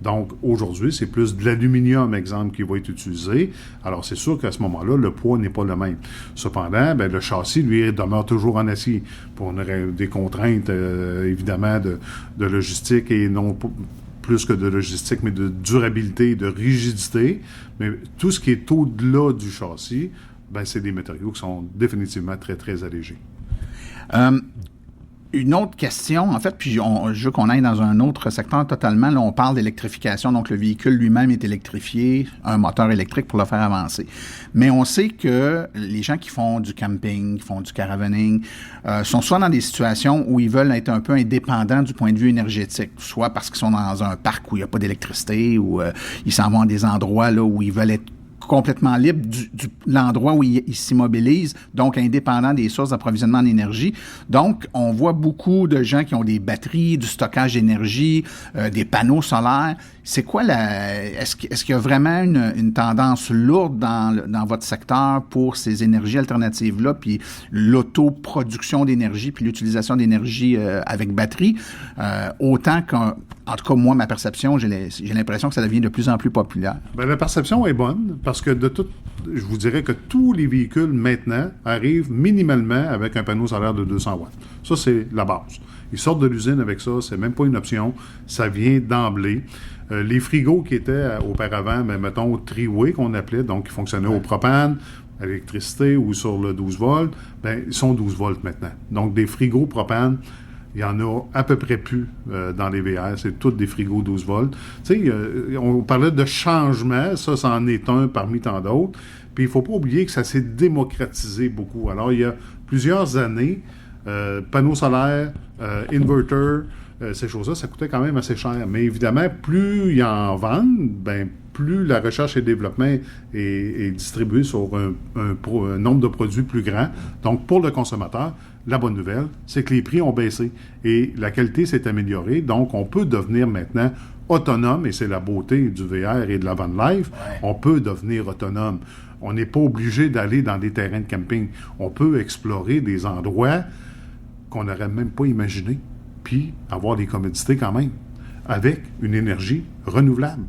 Donc, aujourd'hui, c'est plus de l'aluminium, exemple, qui va être utilisé. Alors, c'est sûr qu'à ce moment-là, le poids n'est pas le même. Cependant, le châssis, lui, demeure toujours en acier pour des contraintes, évidemment, de logistique et non plus que de logistique, mais de durabilité, de rigidité. Mais tout ce qui est au-delà du châssis, c'est des matériaux qui sont définitivement très, très allégés. Une autre question, en fait, puis je veux qu'on aille dans un autre secteur totalement. Là, on parle d'électrification, donc le véhicule lui-même est électrifié, un moteur électrique pour le faire avancer. Mais on sait que les gens qui font du camping, qui font du caravaning, sont soit dans des situations où ils veulent être un peu indépendants du point de vue énergétique, soit parce qu'ils sont dans un parc où il n'y a pas d'électricité, ou ils s'en vont à des endroits là où ils veulent être complètement libre de l'endroit où ils s'immobilisent, donc indépendant des sources d'approvisionnement en énergie. Donc, on voit beaucoup de gens qui ont des batteries, du stockage d'énergie, des panneaux solaires. C'est quoi est-ce qu'il y a vraiment une tendance lourde dans votre secteur pour ces énergies alternatives-là, puis l'autoproduction d'énergie, puis l'utilisation d'énergie avec batterie, autant en tout cas, moi, ma perception, j'ai l'impression que ça devient de plus en plus populaire. La perception est bonne, parce que je vous dirais que tous les véhicules, maintenant, arrivent minimalement avec un panneau solaire de 200 watts. Ça, c'est la base. Ils sortent de l'usine avec ça, c'est même pas une option, ça vient d'emblée. Les frigos qui étaient auparavant, mettons, tri-way qu'on appelait, donc qui fonctionnaient au propane, à l'électricité ou sur le 12 volts, ils sont 12 volts maintenant. Donc, des frigos propane, il y en a à peu près plus dans les VR. C'est tous des frigos 12 volts. Tu sais, on parlait de changement. Ça en est un parmi tant d'autres. Puis il ne faut pas oublier que ça s'est démocratisé beaucoup. Alors, il y a plusieurs années, panneaux solaires, inverters, ces choses-là, ça coûtait quand même assez cher. Mais évidemment, plus ils en vendent, plus la recherche et le développement est distribué sur un nombre de produits plus grand. Donc, pour le consommateur, la bonne nouvelle, c'est que les prix ont baissé et la qualité s'est améliorée. Donc, on peut devenir maintenant autonome, et c'est la beauté du VR et de la van life. Ouais. On peut devenir autonome. On n'est pas obligé d'aller dans des terrains de camping. On peut explorer des endroits qu'on n'aurait même pas imaginés, puis avoir des commodités quand même, avec une énergie renouvelable.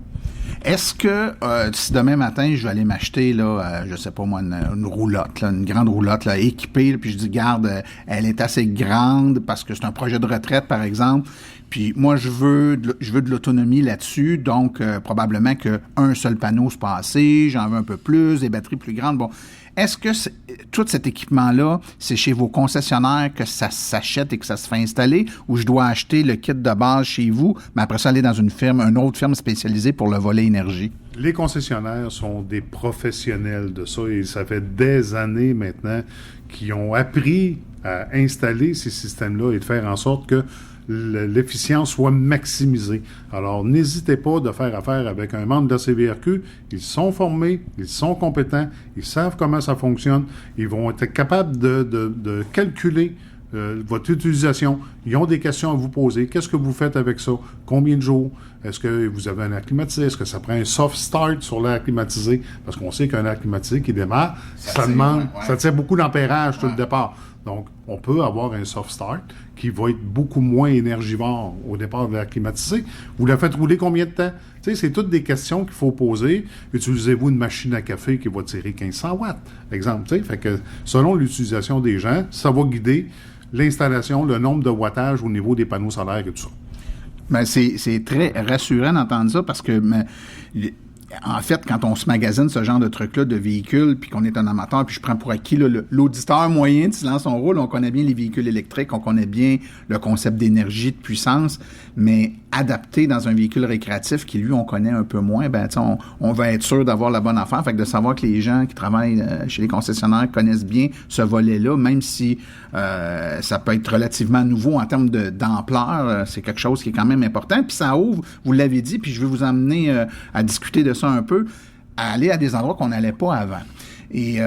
Est-ce que si demain matin, je vais aller m'acheter, là, je sais pas moi, une roulotte, là, une grande roulotte là, équipée, là, puis je dis, garde, elle est assez grande parce que c'est un projet de retraite, par exemple, puis moi, je veux de l'autonomie là-dessus, donc probablement qu'un seul panneau, c'est pas assez, j'en veux un peu plus, des batteries plus grandes, bon. Est-ce que tout cet équipement-là, c'est chez vos concessionnaires que ça s'achète et que ça se fait installer, ou je dois acheter le kit de base chez vous, mais après ça, aller dans une autre firme spécialisée pour le volet énergie? Les concessionnaires sont des professionnels de ça et ça fait des années maintenant qu'ils ont appris à installer ces systèmes-là et de faire en sorte que l'efficience soit maximisée. Alors, n'hésitez pas de faire affaire avec un membre de la CVRQ. Ils sont formés, ils sont compétents, ils savent comment ça fonctionne. Ils vont être capables de calculer votre utilisation. Ils ont des questions à vous poser. Qu'est-ce que vous faites avec ça? Combien de jours? Est-ce que vous avez un air climatisé? Est-ce que ça prend un soft start sur l'air climatisé? Parce qu'on sait qu'un air climatisé qui démarre, ça tire beaucoup d'ampérage tout le départ. Donc, on peut avoir un soft start qui va être beaucoup moins énergivore au départ de l'air climatisé. Vous la faites rouler combien de temps? Tu sais, c'est toutes des questions qu'il faut poser. Utilisez-vous une machine à café qui va tirer 1500 watts, exemple? Tu sais, fait que selon l'utilisation des gens, ça va guider l'installation, le nombre de wattage au niveau des panneaux solaires et tout ça. Ben c'est très rassurant d'entendre ça parce que en fait, quand on se magasine ce genre de truc-là, de véhicules, puis qu'on est un amateur, puis je prends pour acquis l'auditeur moyen de Silence on roule, on connaît bien les véhicules électriques, on connaît bien le concept d'énergie, de puissance, mais adapté dans un véhicule récréatif qui, lui, on connaît un peu moins, ben on va être sûr d'avoir la bonne affaire. Fait que de savoir que les gens qui travaillent chez les concessionnaires connaissent bien ce volet-là, même si ça peut être relativement nouveau en termes d'ampleur, c'est quelque chose qui est quand même important. Puis ça ouvre, vous l'avez dit, puis je vais vous emmener à discuter de ça un peu, à aller à des endroits qu'on n'allait pas avant. Et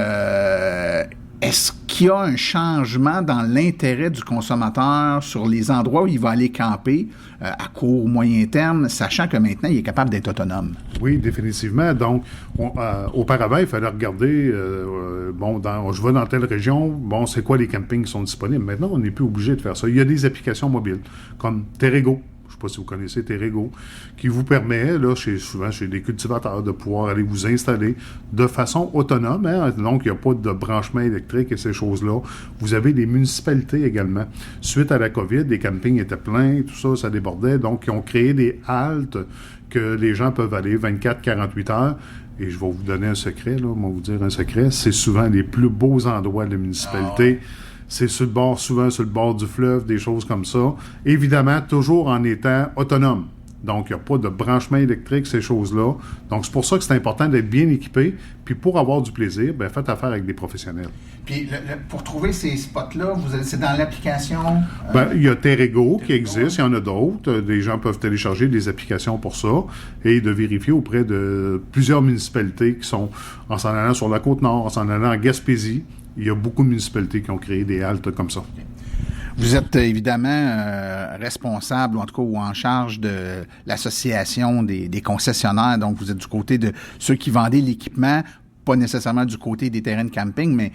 est-ce qu'il y a un changement dans l'intérêt du consommateur sur les endroits où il va aller camper à court ou moyen terme, sachant que maintenant, il est capable d'être autonome? Oui, définitivement. Donc, auparavant, il fallait regarder, je vais dans telle région, c'est quoi les campings qui sont disponibles? Maintenant, on n'est plus obligé de faire ça. Il y a des applications mobiles, comme Terrego. Je ne sais pas si vous connaissez Terrego, qui vous permet, là, souvent chez des cultivateurs, de pouvoir aller vous installer de façon autonome. Hein? Donc, il n'y a pas de branchement électrique et ces choses-là. vous avez des municipalités également. Suite à la COVID, les campings étaient pleins, tout ça, ça débordait. Donc, ils ont créé des haltes que les gens peuvent aller 24-48 heures. Et je vais vous donner un secret, là, je vais vous dire un secret. C'est souvent les plus beaux endroits de la municipalité. C'est souvent sur le bord du fleuve, des choses comme ça. Évidemment, toujours en étant autonome. Donc, il n'y a pas de branchement électrique, ces choses-là. Donc, c'est pour ça que c'est important d'être bien équipé. Puis, pour avoir du plaisir, bien, faites affaire avec des professionnels. Puis, pour trouver ces spots-là, c'est dans l'application? Il y a Terrego qui existe, il y en a d'autres. Des gens peuvent télécharger des applications pour ça et de vérifier auprès de plusieurs municipalités qui sont, en s'en allant sur la Côte-Nord, en s'en allant en Gaspésie. Il y a beaucoup de municipalités qui ont créé des haltes comme ça. Vous êtes évidemment responsable, ou en tout cas ou en charge de l'association des concessionnaires. Donc, vous êtes du côté de ceux qui vendaient l'équipement, pas nécessairement du côté des terrains de camping, mais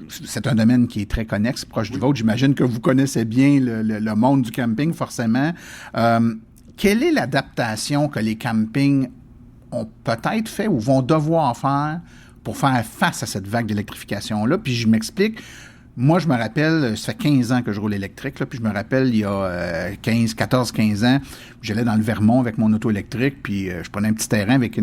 c'est un domaine qui est très connexe, proche du vôtre. J'imagine que vous connaissez bien le monde du camping, forcément. Quelle est l'adaptation que les campings ont peut-être fait ou vont devoir faire pour faire face à cette vague d'électrification-là? Puis je m'explique. Moi, je me rappelle, ça fait 15 ans que je roule électrique, là, puis je me rappelle, il y a 14-15 ans, j'allais dans le Vermont avec mon auto électrique, puis je prenais un petit terrain avec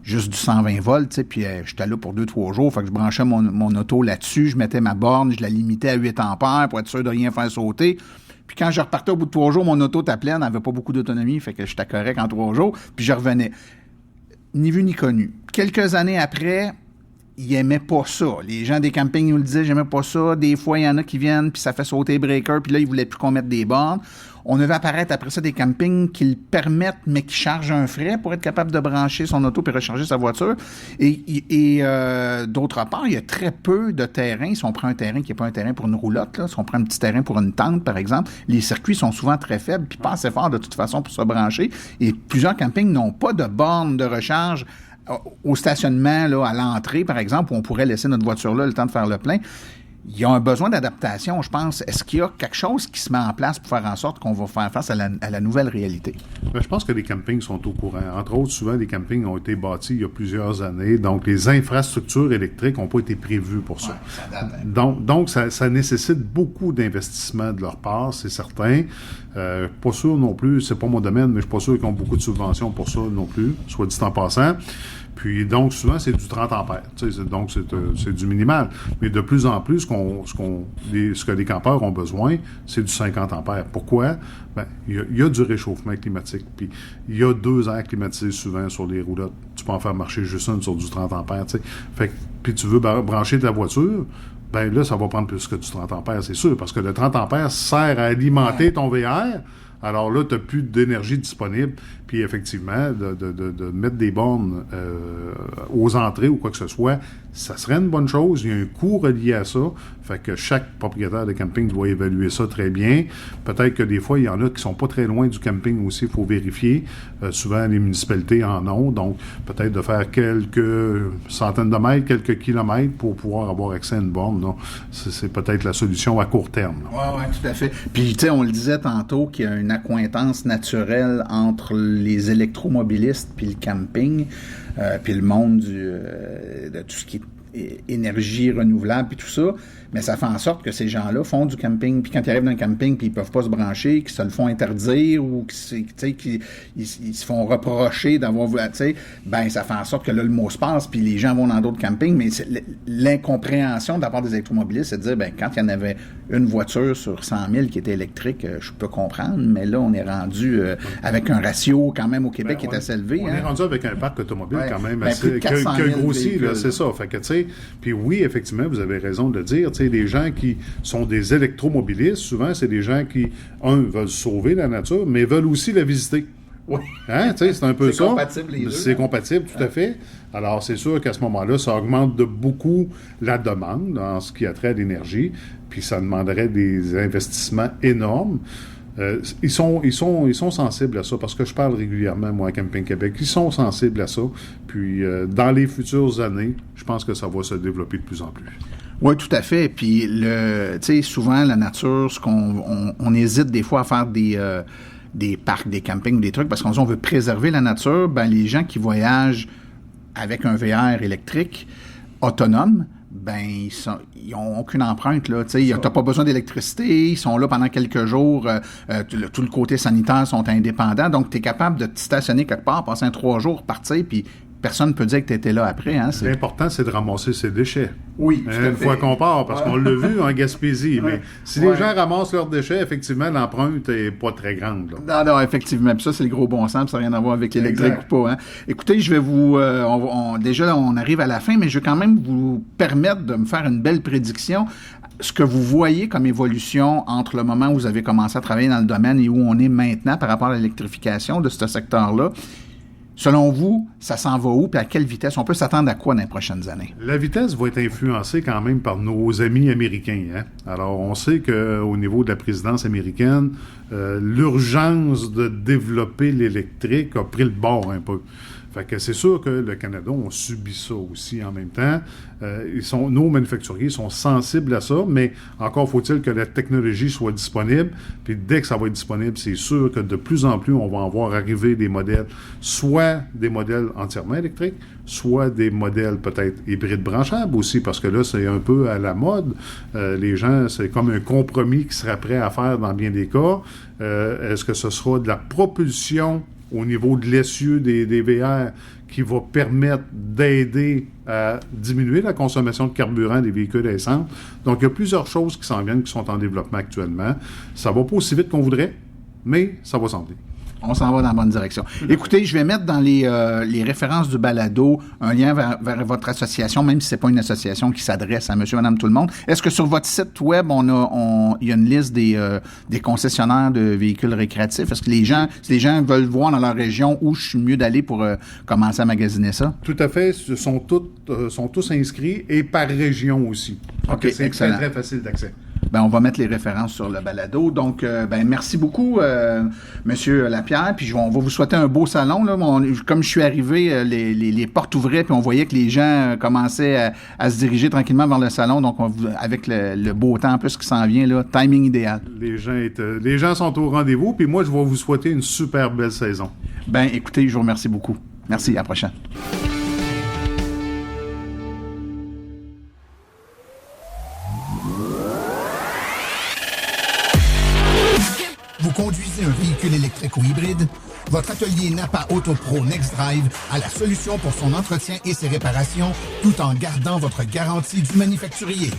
juste du 120 volts, tu sais, puis j'étais là pour 2-3 jours, fait que je branchais mon auto là-dessus, je mettais ma borne, je la limitais à 8 ampères pour être sûr de rien faire sauter. Puis quand je repartais au bout de 3 jours, mon auto était pleine, elle n'avait pas beaucoup d'autonomie, fait que j'étais correct en 3 jours, puis je revenais. Ni vu ni connu. Quelques années après, ils n'aimaient pas ça. Les gens des campings nous le disaient, j'aimais pas ça. Des fois, il y en a qui viennent, puis ça fait sauter les breakers, puis là, ils voulaient plus qu'on mette des bornes. On devait apparaître après ça des campings qui le permettent, mais qui chargent un frais pour être capable de brancher son auto puis recharger sa voiture. Et d'autre part, il y a très peu de terrains. Si on prend un terrain qui n'est pas un terrain pour une roulotte, là, si on prend un petit terrain pour une tente, par exemple, les circuits sont souvent très faibles, puis pas assez forts de toute façon pour se brancher. Et plusieurs campings n'ont pas de borne de recharge au stationnement, là, à l'entrée, par exemple, où on pourrait laisser notre voiture là le temps de faire le plein. il y a un besoin d'adaptation, je pense. Est-ce qu'il y a quelque chose qui se met en place pour faire en sorte qu'on va faire face à la nouvelle réalité? Je pense que les campings sont au courant. Entre autres, souvent, les campings ont été bâtis il y a plusieurs années. Donc, les infrastructures électriques n'ont pas été prévues pour ça. Ouais, ça date, hein. Donc, ça nécessite beaucoup d'investissement de leur part, c'est certain. Pas sûr non plus, c'est pas mon domaine, mais je suis pas sûr qu'ils ont beaucoup de subventions pour ça non plus, soit dit en passant. Puis donc, souvent, c'est du 30 ampères. Donc, c'est du minimal. Mais de plus en plus, ce que les campeurs ont besoin, c'est du 50 ampères. Pourquoi? Il y a du réchauffement climatique. Puis il y a 2 aires climatisées souvent sur les roulottes. Tu peux en faire marcher juste une sur du 30 ampères. Puis tu veux brancher ta voiture, là, ça va prendre plus que du 30 ampères, c'est sûr. Parce que le 30 ampères sert à alimenter ton VR. Alors là, tu n'as plus d'énergie disponible. Puis effectivement, de mettre des bornes aux entrées ou quoi que ce soit, ça serait une bonne chose. Il y a un coût relié à ça. Fait que chaque propriétaire de camping doit évaluer ça très bien. Peut-être que des fois, il y en a qui sont pas très loin du camping aussi, il faut vérifier. Souvent, les municipalités en ont. Donc, peut-être de faire quelques centaines de mètres, quelques kilomètres pour pouvoir avoir accès à une borne. Là. C'est peut-être la solution à court terme. Oui, tout à fait. Puis, tu sais, on le disait tantôt qu'il y a une accointance naturelle entre les électromobilistes puis le camping, puis le monde de tout ce qui est énergie renouvelable puis tout ça, mais ça fait en sorte que ces gens-là font du camping, puis quand ils arrivent dans un camping puis ils peuvent pas se brancher, qu'ils se le font interdire ou qu'ils se font reprocher d'avoir, ça fait en sorte que là, le mot se passe puis les gens vont dans d'autres campings, mais l'incompréhension de la part des électromobilistes, c'est de dire, quand il y en avait une voiture sur 100 000 qui était électrique, je peux comprendre, mais là, on est rendu avec un ratio quand même au Québec qui est assez élevé. On est rendu avec un parc automobile quand même assez, qui a grossi, là, c'est ça. Fait que, tu sais, puis oui, effectivement, vous avez raison de le dire, des gens qui sont des électromobilistes, souvent, c'est des gens qui, veulent sauver la nature, mais veulent aussi la visiter. Oui. Hein? C'est un peu ça. C'est compatible, les deux. C'est compatible, tout à fait. Alors, c'est sûr qu'à ce moment-là, ça augmente de beaucoup la demande en ce qui a trait à l'énergie, puis ça demanderait des investissements énormes. Ils sont sensibles à ça, parce que je parle régulièrement, moi, à Camping Québec. Ils sont sensibles à ça. Puis, dans les futures années, je pense que ça va se développer de plus en plus. Oui, tout à fait. Puis, tu sais, souvent, la nature, on hésite des fois à faire des parcs, des campings, des trucs, parce qu'on veut préserver la nature. Les gens qui voyagent avec un VR électrique autonome, ils n'ont aucune empreinte, là. Tu n'as pas besoin d'électricité, ils sont là pendant quelques jours, tout le côté sanitaire sont indépendants, donc tu es capable de te stationner quelque part, passer 3 jours, partir, puis personne ne peut dire que tu étais là après. Hein, L'important, c'est de ramasser ses déchets. Oui, une fois qu'on part, parce qu'on l'a vu en Gaspésie. Mais si les gens ramassent leurs déchets, effectivement, l'empreinte n'est pas très grande. Là. Non, effectivement. Puis ça, c'est le gros bon sens. Ça n'a rien à voir avec l'électrique ou pas. Hein. Écoutez, je vais vous... déjà, on arrive à la fin, mais je vais quand même vous permettre de me faire une belle prédiction. Ce que vous voyez comme évolution entre le moment où vous avez commencé à travailler dans le domaine et où on est maintenant par rapport à l'électrification de ce secteur-là, selon vous, ça s'en va où, puis à quelle vitesse? On peut s'attendre à quoi dans les prochaines années? La vitesse va être influencée quand même par nos amis américains. Hein? Alors, on sait qu'au niveau de la présidence américaine, l'urgence de développer l'électrique a pris le bord un peu. Fait que c'est sûr que le Canada, on subit ça aussi en même temps. Nos manufacturiers sont sensibles à ça, mais encore faut-il que la technologie soit disponible. Puis dès que ça va être disponible, c'est sûr que de plus en plus, on va en voir arriver des modèles, soit des modèles entièrement électriques, soit des modèles peut-être hybrides branchables aussi, parce que là, c'est un peu à la mode. Les gens, c'est comme un compromis qui seraient prêts à faire dans bien des cas. Est-ce que ce sera de la propulsion au niveau de l'essieu des VR qui va permettre d'aider à diminuer la consommation de carburant des véhicules à essence? Donc, il y a plusieurs choses qui s'en viennent, qui sont en développement actuellement. Ça va pas aussi vite qu'on voudrait, mais ça va s'en venir. On s'en va dans la bonne direction. Écoutez, je vais mettre dans les références du balado un lien vers votre association, même si c'est pas une association qui s'adresse à monsieur, madame, tout le monde. Est-ce que sur votre site web, il y a une liste des concessionnaires de véhicules récréatifs? Est-ce que si les gens veulent voir dans leur région où je suis mieux d'aller pour commencer à magasiner ça? Tout à fait. Sont tous inscrits et par région aussi. OK, c'est excellent. très, très facile d'accès. on va mettre les références sur le balado. Donc, merci beaucoup, Monsieur Lapierre. Puis on va vous souhaiter un beau salon. Là. Comme je suis arrivé, les portes ouvraient, puis on voyait que les gens commençaient à se diriger tranquillement vers le salon. Donc, avec le beau temps en plus qui s'en vient, là, timing idéal. Les gens sont au rendez-vous, puis moi, je vais vous souhaiter une super belle saison. Écoutez, je vous remercie beaucoup. Merci, à la prochaine. Vous conduisez un véhicule électrique ou hybride? Votre atelier Napa AutoPro NextDrive a la solution pour son entretien et ses réparations, tout en gardant votre garantie du manufacturier.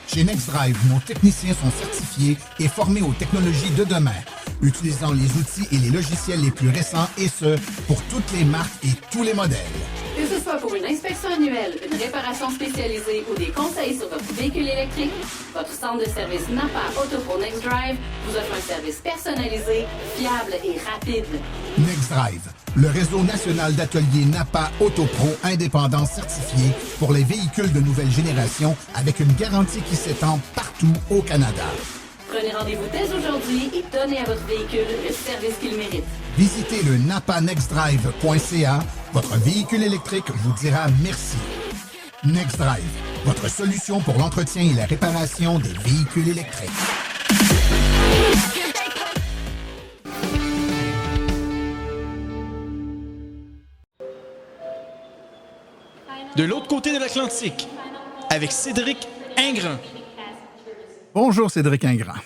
Chez NextDrive, nos techniciens sont certifiés et formés aux technologies de demain, utilisant les outils et les logiciels les plus récents, et ce, pour toutes les marques et tous les modèles. Que ce soit pour une inspection annuelle, une réparation spécialisée ou des conseils sur votre véhicule électrique, votre centre de service Napa AutoPro NextDrive vous offre un service personnalisé, fiable et rapide. NextDrive, le réseau national d'ateliers Napa AutoPro indépendant certifié pour les véhicules de nouvelle génération avec une garantie qui s'étend partout au Canada. Prenez rendez-vous dès aujourd'hui et donnez à votre véhicule le service qu'il mérite. Visitez le napanextdrive.ca. Votre véhicule électrique vous dira merci. NextDrive, votre solution pour l'entretien et la réparation des véhicules électriques. De l'autre côté de l'Atlantique, avec Cédric Ingrand. Bonjour Cédric Ingrand.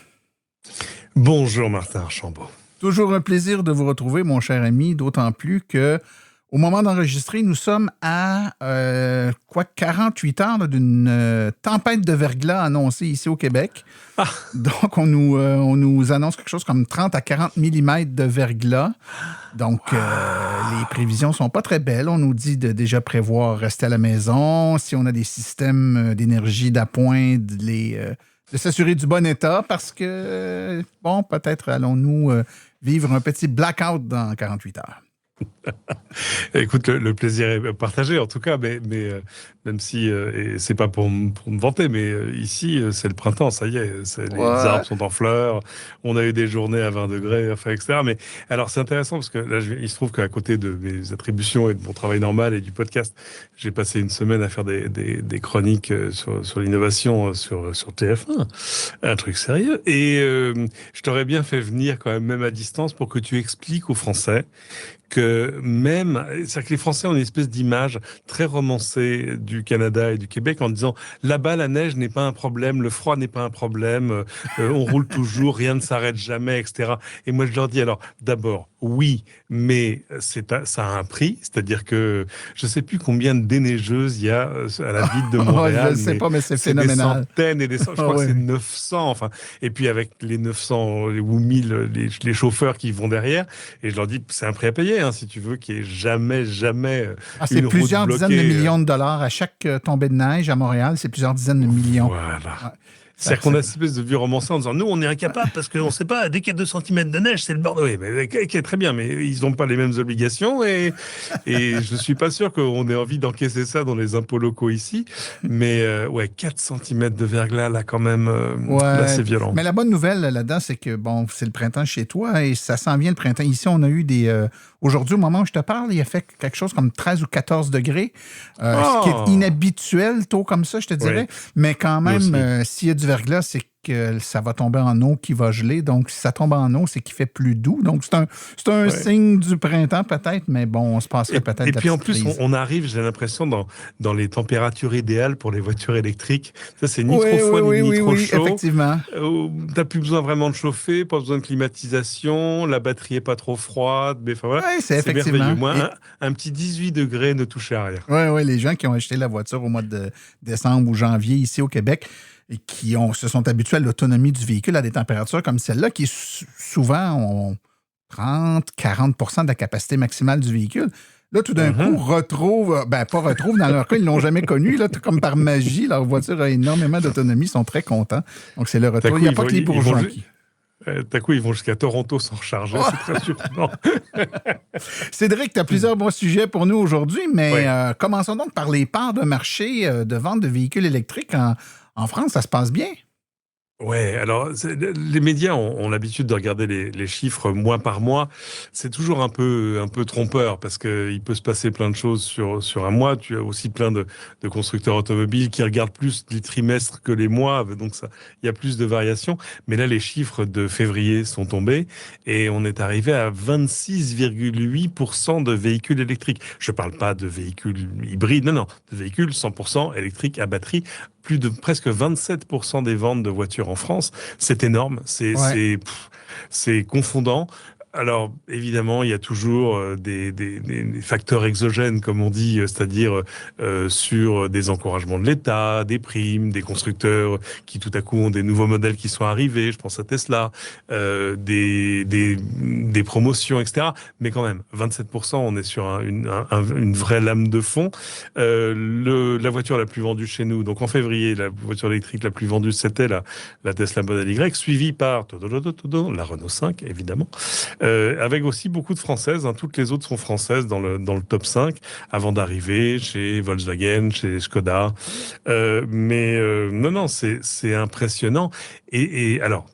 Bonjour Martin Archambault. Toujours un plaisir de vous retrouver, mon cher ami, d'autant plus que au moment d'enregistrer, nous sommes à 48 heures d'une tempête de verglas annoncée ici au Québec. Ah. Donc, on nous annonce quelque chose comme 30 à 40 mm de verglas. Donc, les prévisions sont pas très belles. On nous dit de déjà prévoir rester à la maison. Si on a des systèmes d'énergie d'appoint, de s'assurer du bon état parce que, peut-être allons-nous vivre un petit blackout dans 48 heures. Écoute, le plaisir est partagé en tout cas, mais même si et c'est pas pour me vanter, mais ici c'est le printemps, ça y est, les arbres sont en fleurs, on a eu des journées à 20 degrés, etc. Mais alors c'est intéressant parce que là il se trouve qu'à côté de mes attributions et de mon travail normal et du podcast, j'ai passé une semaine à faire des chroniques sur l'innovation sur TF1, un truc sérieux. Et je t'aurais bien fait venir quand même à distance pour que tu expliques aux Français que c'est-à-dire que les Français ont une espèce d'image très romancée du Canada et du Québec en disant là-bas la neige n'est pas un problème, le froid n'est pas un problème, on roule toujours, rien ne s'arrête jamais, etc. Et moi je leur dis alors d'abord oui, mais ça a un prix, c'est-à-dire que je sais plus combien de déneigeuses il y a à la ville de Montréal. Je sais pas, mais c'est phénoménal. Des centaines et des centaines, je crois que c'est 900, enfin. Et puis avec les 900 ou 1000 les chauffeurs qui vont derrière, et je leur dis c'est un prix à payer. Si tu veux, qu'il n'y ait jamais c'est plusieurs dizaines de millions de dollars à chaque tombée de neige à Montréal, c'est plusieurs dizaines de millions. Voilà. Ouais. C'est-à-dire qu'on a cette espèce de vieux romancé en disant nous, on est incapable parce qu'on ne sait pas, dès qu'il y a 2 cm de neige, c'est le bordel. Oui, mais très bien, mais ils n'ont pas les mêmes obligations et je ne suis pas sûr qu'on ait envie d'encaisser ça dans les impôts locaux ici. Mais 4 cm de verglas, là, quand même, là, c'est violent. Mais la bonne nouvelle là-dedans, c'est que, c'est le printemps chez toi et ça s'en vient le printemps. Ici, on a eu aujourd'hui, au moment où je te parle, il a fait quelque chose comme 13 ou 14 degrés, ce qui est inhabituel, tôt comme ça, je te dirais. Oui. Mais quand même, s'il y a du verglas, c'est que ça va tomber en eau qui va geler. Donc, si ça tombe en eau, c'est qu'il fait plus doux. Donc, c'est un signe du printemps peut-être, mais on se passerait peut-être et puis en plus, on arrive, j'ai l'impression, dans les températures idéales pour les voitures électriques. Ça, c'est ni trop froid, ni trop chaud. Effectivement. T'as plus besoin vraiment de chauffer, pas besoin de climatisation, la batterie est pas trop froide. Mais enfin, voilà, c'est effectivement. Merveilleux. Moi, un petit 18 degrés ne touche à rien. Oui, les gens qui ont acheté la voiture au mois de décembre ou janvier ici au Québec, et qui se sont habitués à l'autonomie du véhicule à des températures comme celle-là, qui souvent ont 30-40% de la capacité maximale du véhicule. Là, tout d'un coup, pas retrouvent, dans leur cas, ils ne l'ont jamais connu. Là, comme par magie, leur voiture a énormément d'autonomie, ils sont très contents. Donc, c'est le retour. Il n'y a pas que les bourgeois qui... D'un coup, ils vont jusqu'à Toronto sans recharger. C'est très surprenant. Cédric, tu as plusieurs bons sujets pour nous aujourd'hui, mais commençons donc par les parts de marché de vente de véhicules électriques en France. Ça se passe bien? Ouais, alors les médias ont l'habitude de regarder les chiffres mois par mois. C'est toujours un peu trompeur parce que il peut se passer plein de choses sur un mois. Tu as aussi plein de constructeurs automobiles qui regardent plus les trimestres que les mois, donc ça, il y a plus de variations. Mais là, les chiffres de février sont tombés et on est arrivé à 26,8% de véhicules électriques. Je parle pas de véhicules hybrides, non, de véhicules 100% électriques à batterie. Plus de presque 27% des ventes de voitures en France. C'est énorme, c'est confondant. Alors, évidemment, il y a toujours des facteurs exogènes, comme on dit, c'est-à-dire sur des encouragements de l'État, des primes, des constructeurs qui tout à coup ont des nouveaux modèles qui sont arrivés, je pense à Tesla, des promotions, etc. Mais quand même, 27%, on est sur une vraie lame de fond. La voiture la plus vendue chez nous, donc en février, la voiture électrique la plus vendue, c'était la Tesla Model Y, suivie par la Renault 5, évidemment. Avec aussi beaucoup de Françaises, toutes les autres sont françaises dans le top 5, avant d'arriver chez Volkswagen, chez Skoda. Non, c'est impressionnant. Et alors,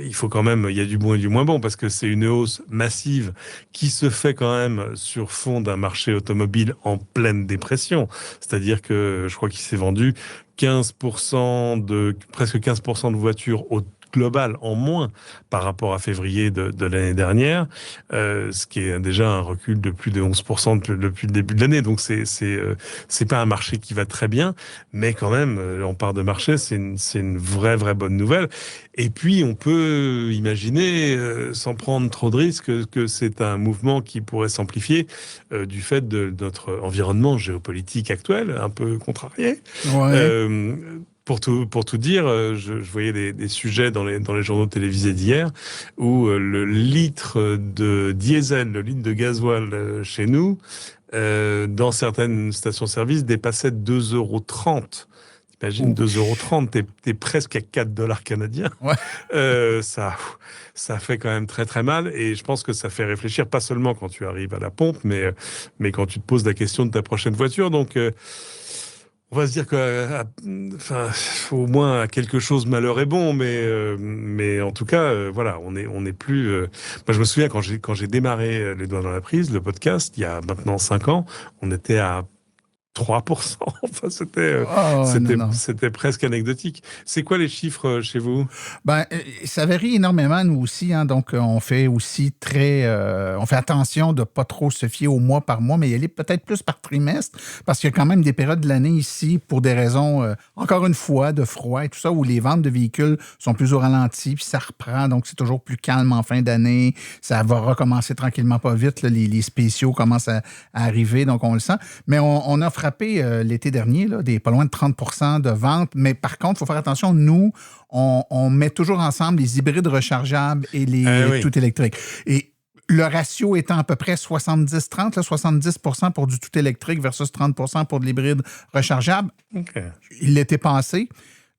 il faut quand même, il y a du bon et du moins bon, parce que c'est une hausse massive qui se fait quand même sur fond d'un marché automobile en pleine dépression. C'est-à-dire que je crois qu'il s'est vendu presque 15% de voitures au global en moins par rapport à février de l'année dernière, ce qui est déjà un recul de plus de 11% depuis le début de l'année. Donc c'est pas un marché qui va très bien, mais quand même, on part de marché, c'est une vraie bonne nouvelle. Et puis on peut imaginer, sans prendre trop de risques, que c'est un mouvement qui pourrait s'amplifier du fait de notre environnement géopolitique actuel, un peu contrarié. Ouais. Pour tout dire, je voyais des sujets dans les journaux télévisés d'hier où le litre de diesel, le litre de gasoil chez nous, dans certaines stations-service, dépassait 2,30 €. T'imagines, 2,30 €, t'es presque à 4 $ canadiens. Ouais. Ça fait quand même très mal, et je pense que ça fait réfléchir, pas seulement quand tu arrives à la pompe, mais quand tu te poses la question de ta prochaine voiture. Donc, on va se dire que, au moins, à quelque chose, malheur est bon, mais en tout cas, voilà, on est plus. Moi, je me souviens quand j'ai démarré Les Doigts dans la prise, le podcast, il y a maintenant 5 ans, on était à 3%. Enfin, c'était presque anecdotique. C'est quoi les chiffres chez vous? Ça varie énormément, nous aussi. Donc, on fait aussi on fait attention de ne pas trop se fier au mois par mois, mais y aller peut-être plus par trimestre, parce qu'il y a quand même des périodes de l'année ici, pour des raisons, encore une fois, de froid et tout ça, où les ventes de véhicules sont plus au ralenti, puis ça reprend. Donc, c'est toujours plus calme en fin d'année. Ça va recommencer tranquillement, pas vite. Là, les spéciaux commencent à arriver, donc on le sent. Mais on a frappé l'été dernier, là, pas loin de 30% de ventes. Mais par contre, il faut faire attention, nous, on met toujours ensemble les hybrides rechargeables et les tout électriques. Et le ratio étant à peu près 70-30, là, 70% pour du tout électrique versus 30% pour de l'hybride rechargeable. Okay. Il l'était passé.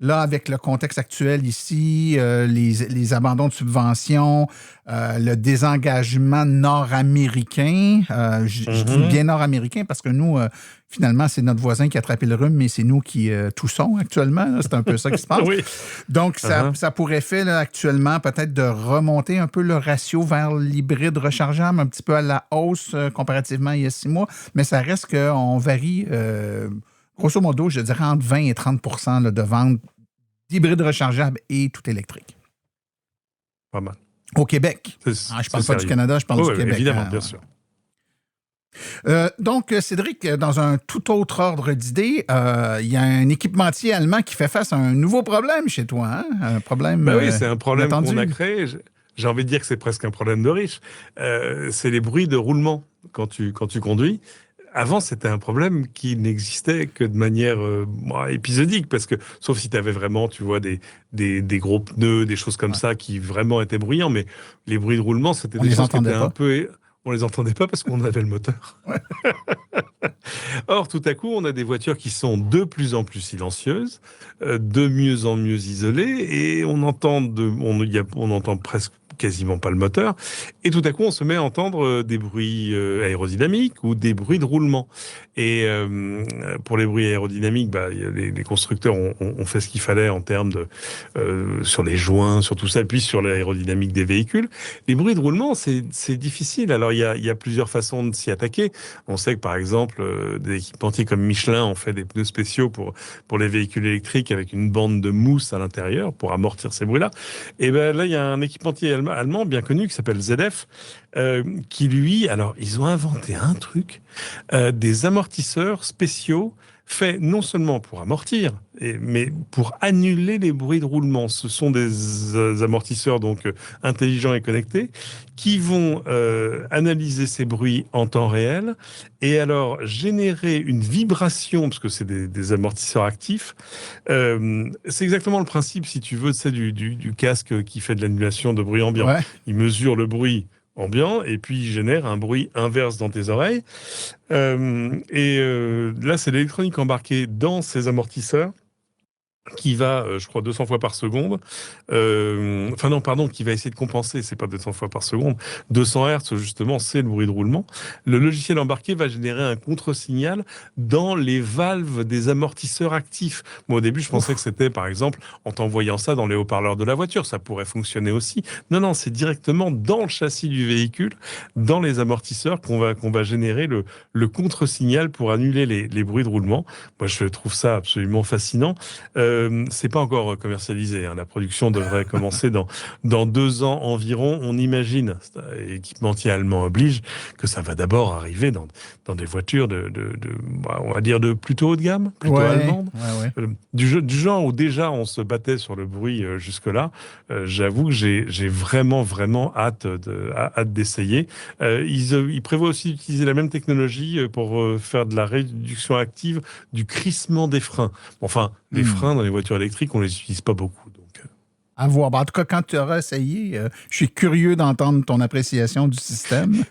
Là, avec le contexte actuel ici, les abandons de subventions, le désengagement nord-américain, je dis bien nord-américain parce que nous, finalement, c'est notre voisin qui a attrapé le rhume, mais c'est nous qui toussons actuellement. Là, c'est un peu ça qui se passe. Oui. Donc, ça pourrait faire là, actuellement peut-être de remonter un peu le ratio vers l'hybride rechargeable, un petit peu à la hausse comparativement à il y a 6 mois, mais ça reste qu'on varie... grosso modo, je dirais entre 20 et 30% là, de ventes d'hybrides rechargeables et tout électrique. Pas mal. Au Québec. Je ne parle pas du Canada, je parle du Québec. Évidemment, bien sûr. Donc, Cédric, dans un tout autre ordre d'idées, il y a un équipementier allemand qui fait face à un nouveau problème chez toi. Un problème oui, c'est un problème qu'on a créé. J'ai envie de dire que c'est presque un problème de riche. C'est les bruits de roulement quand tu conduis. Avant, c'était un problème qui n'existait que de manière épisodique, parce que, sauf si tu avais vraiment, tu vois, des gros pneus, des choses comme ça qui vraiment étaient bruyants, mais les bruits de roulement, c'était des choses qui étaient un peu... On les entendait pas parce qu'on avait le moteur. Ouais. Or, tout à coup, on a des voitures qui sont de plus en plus silencieuses, de mieux en mieux isolées, et on entend presque quasiment pas le moteur, et tout à coup on se met à entendre des bruits aérodynamiques ou des bruits de roulement. Et pour les bruits aérodynamiques, les constructeurs ont fait ce qu'il fallait en termes de sur les joints, sur tout ça, puis sur l'aérodynamique des véhicules. Les bruits de roulement, c'est difficile. Alors il y a plusieurs façons de s'y attaquer. On sait que par exemple des équipementiers comme Michelin ont fait des pneus spéciaux pour les véhicules électriques avec une bande de mousse à l'intérieur pour amortir ces bruits-là. Et ben là il y a un équipementier allemand bien connu qui s'appelle ZF qui lui, alors ils ont inventé un truc, des amortisseurs spéciaux faits non seulement pour amortir, mais pour annuler les bruits de roulement. Ce sont des amortisseurs donc intelligents et connectés qui vont analyser ces bruits en temps réel et alors générer une vibration, parce que c'est des amortisseurs actifs. C'est exactement le principe, si tu veux, c'est du casque qui fait de l'annulation de bruit ambiant. Ouais. Il mesure le bruit ambiant et puis il génère un bruit inverse dans tes oreilles. Là, c'est l'électronique embarquée dans ces amortisseurs qui va, je crois, 200 fois par seconde. Qui va essayer de compenser, c'est pas 200 fois par seconde. 200 Hz, justement, c'est le bruit de roulement. Le logiciel embarqué va générer un contre-signal dans les valves des amortisseurs actifs. Moi, au début, je pensais que c'était, par exemple, en t'envoyant ça dans les haut-parleurs de la voiture. Ça pourrait fonctionner aussi. Non, c'est directement dans le châssis du véhicule, dans les amortisseurs qu'on va générer le contre-signal pour annuler les bruits de roulement. Moi, je trouve ça absolument fascinant. C'est pas encore commercialisé. La production devrait commencer dans 2 ans environ. On imagine, équipementier allemand oblige, que ça va d'abord arriver dans des voitures on va dire de plutôt haut de gamme, plutôt allemande. Ouais. Du genre où déjà on se battait sur le bruit jusque-là. J'avoue que j'ai vraiment hâte d'essayer. Ils prévoient aussi d'utiliser la même technologie pour faire de la réduction active du crissement des freins. Enfin, les freins dans les voitures électriques, on les utilise pas beaucoup. Donc. À voir. En tout cas, quand tu auras essayé, je suis curieux d'entendre ton appréciation du système.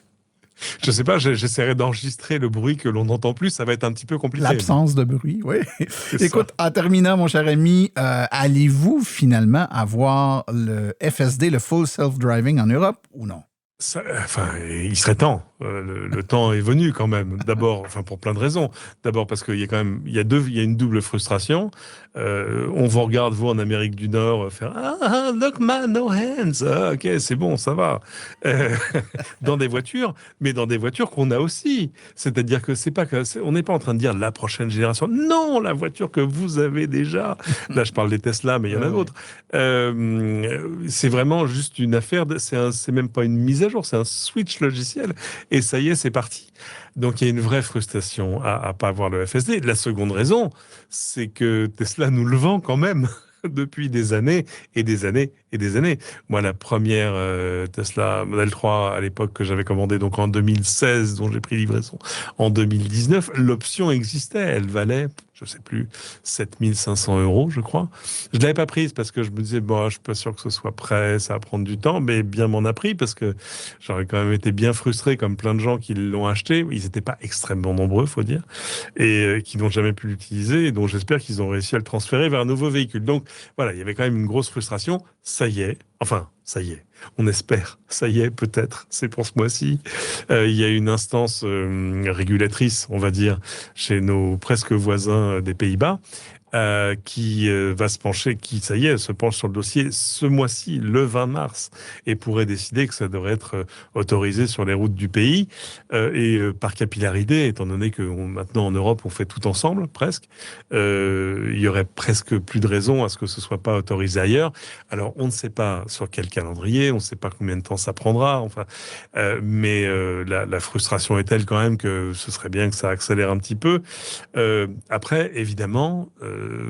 Je sais pas, j'essaierai d'enregistrer le bruit que l'on n'entend plus. Ça va être un petit peu compliqué. L'absence de bruit, oui. Écoute, en terminant, mon cher ami, allez-vous finalement avoir le FSD, le Full Self-Driving en Europe ou non? Il serait temps. Le temps est venu quand même. D'abord, pour plein de raisons. D'abord parce qu'il y a quand même, il y a une double frustration. On vous regarde, vous, en Amérique du Nord, faire look man, no hands. Ok, c'est bon, ça va. Dans des voitures, mais dans des voitures qu'on a aussi. C'est-à-dire que on n'est pas en train de dire la prochaine génération. Non, la voiture que vous avez déjà. Là, je parle des Tesla, mais il y en a d'autres. C'est vraiment juste une affaire. C'est même pas une mise à jour, c'est un switch logiciel. Et ça y est, c'est parti. Donc, il y a une vraie frustration à pas avoir le FSD. La seconde raison, c'est que Tesla nous le vend quand même depuis des années et des années et des années. Moi, la première Tesla Model 3 à l'époque que j'avais commandée, donc en 2016, dont j'ai pris livraison en 2019, l'option existait. Elle valait, je sais plus, 7500 €, je crois. Je l'avais pas prise parce que je me disais, je suis pas sûr que ce soit prêt, ça va prendre du temps, mais bien m'en a pris parce que j'aurais quand même été bien frustré comme plein de gens qui l'ont acheté. Ils étaient pas extrêmement nombreux, faut dire, et qui n'ont jamais pu l'utiliser, et donc j'espère qu'ils ont réussi à le transférer vers un nouveau véhicule. Donc, voilà, il y avait quand même une grosse frustration. Ça y est. On espère. Ça y est, peut-être. C'est pour ce mois-ci. Il y a une instance régulatrice, on va dire, chez nos presque voisins des Pays-Bas, qui va se pencher, ça y est, se penche sur le dossier ce mois-ci, le 20 mars, et pourrait décider que ça devrait être autorisé sur les routes du pays, et par capillarité, étant donné que maintenant en Europe on fait tout ensemble, presque, il y aurait presque plus de raison à ce que ce soit pas autorisé ailleurs. Alors on ne sait pas sur quel calendrier, on ne sait pas combien de temps ça prendra, mais la frustration est telle quand même que ce serait bien que ça accélère un petit peu. Après, évidemment,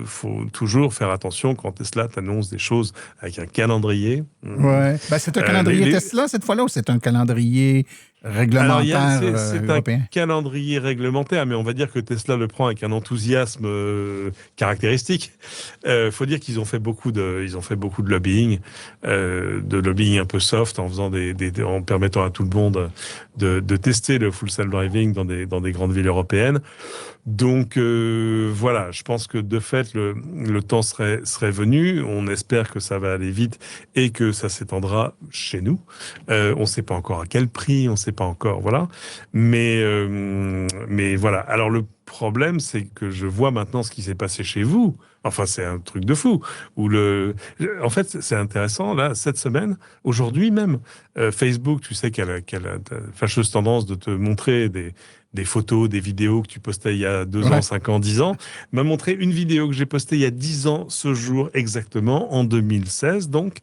faut toujours faire attention quand Tesla t'annonce des choses avec un calendrier. Ouais. C'est un calendrier Tesla cette fois-là, ou c'est un calendrier réglementaire c'est européen. un calendrier réglementaire, mais on va dire que Tesla le prend avec un enthousiasme caractéristique. Faut dire qu'ils ont fait beaucoup de lobbying, un peu soft, en faisant en permettant à tout le monde de tester le full self-driving dans des grandes villes européennes. Donc voilà, je pense que de fait le temps serait venu. On espère que ça va aller vite et que ça s'étendra chez nous. On ne sait pas encore à quel prix, on ne sait pas encore, voilà. Mais voilà. Alors le problème, c'est que je vois maintenant ce qui s'est passé chez vous. Enfin, c'est un truc de fou. En fait, c'est intéressant, là, cette semaine, aujourd'hui même, Facebook, tu sais qu'elle a la fâcheuse tendance de te montrer des photos, des vidéos que tu postais il y a 2 ans, 5 ans, 10 ans, m'a montré une vidéo que j'ai postée il y a 10 ans, ce jour exactement, en 2016, donc,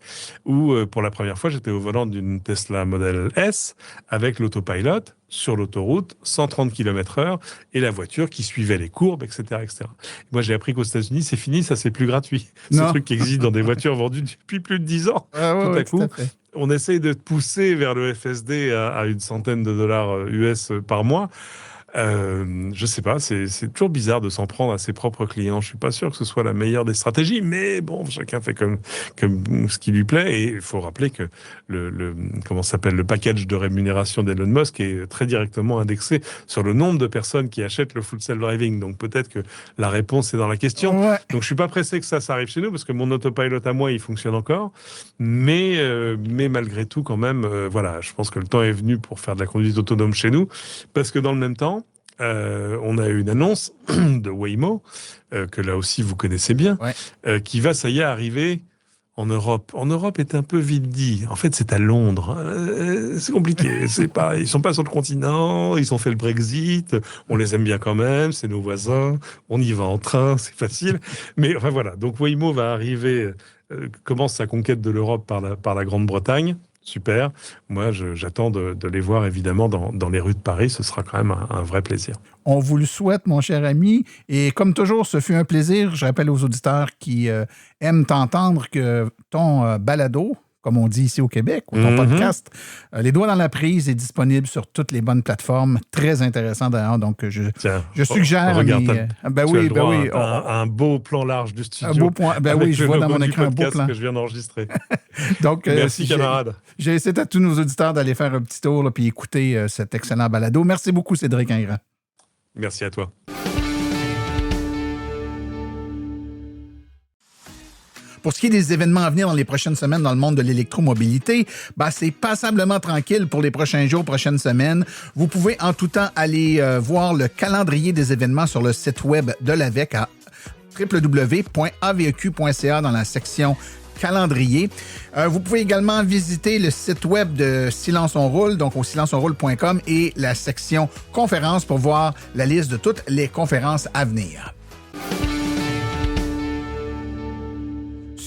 où pour la première fois, j'étais au volant d'une Tesla Model S avec l'autopilot sur l'autoroute, 130 km/h, et la voiture qui suivait les courbes, etc., etc. Moi, j'ai appris qu'aux États-Unis, c'est fini, ça, c'est plus gratuit. C'est un truc qui existe dans des voitures vendues depuis plus de 10 ans. Tout à coup, on essaye de pousser vers le FSD à une centaine de dollars US par mois. Je sais pas, c'est toujours bizarre de s'en prendre à ses propres clients. Je suis pas sûr que ce soit la meilleure des stratégies, mais bon, chacun fait comme ce qui lui plaît. Et il faut rappeler que le package de rémunération d'Elon Musk est très directement indexé sur le nombre de personnes qui achètent le full self-driving. Donc peut-être que la réponse est dans la question. Ouais. Donc je suis pas pressé que ça arrive chez nous parce que mon autopilot à moi, il fonctionne encore. Mais malgré tout, quand même, voilà, je pense que le temps est venu pour faire de la conduite autonome chez nous, parce que dans le même temps, on a eu une annonce de Waymo, que là aussi vous connaissez bien, qui va, ça y est, arriver en Europe. En Europe est un peu vite dit. En fait, c'est à Londres. C'est compliqué. Ils sont pas sur le continent, ils ont fait le Brexit, on les aime bien quand même, c'est nos voisins, on y va en train, c'est facile. Mais enfin voilà, donc Waymo va arriver, commence sa conquête de l'Europe par la Grande-Bretagne. Super. Moi, j'attends de les voir, évidemment, dans les rues de Paris. Ce sera quand même un vrai plaisir. On vous le souhaite, mon cher ami. Et comme toujours, ce fut un plaisir. Je rappelle aux auditeurs qui aiment t'entendre que ton balado, comme on dit ici au Québec, ou ton podcast, Les Doigts dans la prise, est disponible sur toutes les bonnes plateformes. Très intéressant d'ailleurs. Donc, je suggère... Regarde, un beau plan large du studio. Un beau point. Je vois dans mon écran un beau plan. Que je viens d'enregistrer. Donc, merci, camarade. J'essaie à tous nos auditeurs d'aller faire un petit tour et écouter cet excellent balado. Merci beaucoup, Cédric Ingrand. Merci à toi. Pour ce qui est des événements à venir dans les prochaines semaines dans le monde de l'électromobilité, c'est passablement tranquille pour les prochains jours, prochaines semaines. Vous pouvez en tout temps aller voir le calendrier des événements sur le site web de l'AVEC à www.aveq.ca dans la section calendrier. Vous pouvez également visiter le site web de Silence on Roule, donc au silenceonroule.com, et la section conférences pour voir la liste de toutes les conférences à venir.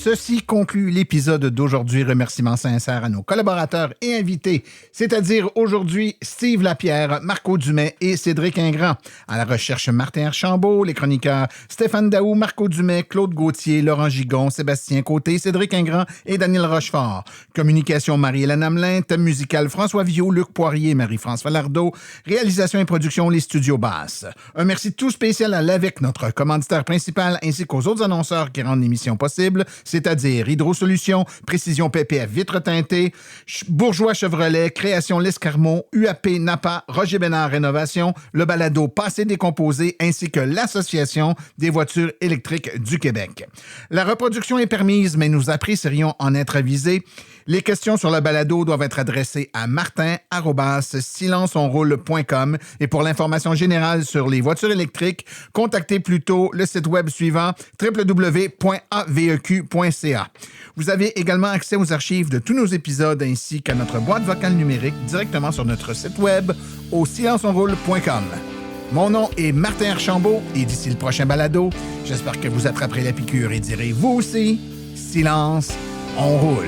Ceci conclut l'épisode d'aujourd'hui. Remerciements sincères à nos collaborateurs et invités, c'est-à-dire aujourd'hui Steve Lapierre, Marco Dumais et Cédric Ingrand. À la recherche, Martin Archambault, les chroniqueurs Stéphane Daou, Marco Dumais, Claude Gauthier, Laurent Gigon, Sébastien Côté, Cédric Ingrand et Daniel Rochefort. Communication, Marie-Hélène Hamelin. Thème musical, François Viau, Luc Poirier, Marie-France Falardeau. Réalisation et production, les Studios Basses. Un merci tout spécial à l'AVEC, notre commanditaire principal, ainsi qu'aux autres annonceurs qui rendent l'émission possible, c'est-à-dire Hydro Solutions, Précision PPF Vitre Teintée, Bourgeois Chevrolet, Création L'Escarmot, UAP Napa, Roger Bénard Rénovation, le balado Passé décomposé, ainsi que l'Association des voitures électriques du Québec. La reproduction est permise, mais nous apprécierions en être avisés. Les questions sur le balado doivent être adressées à martin@silenceonroule.com et pour l'information générale sur les voitures électriques, contactez plutôt le site web suivant www.aveq.ca. Vous avez également accès aux archives de tous nos épisodes ainsi qu'à notre boîte vocale numérique directement sur notre site web au silenceonroule.com. Mon nom est Martin Archambault et d'ici le prochain balado, j'espère que vous attraperez la piqûre et direz vous aussi, silence, on roule.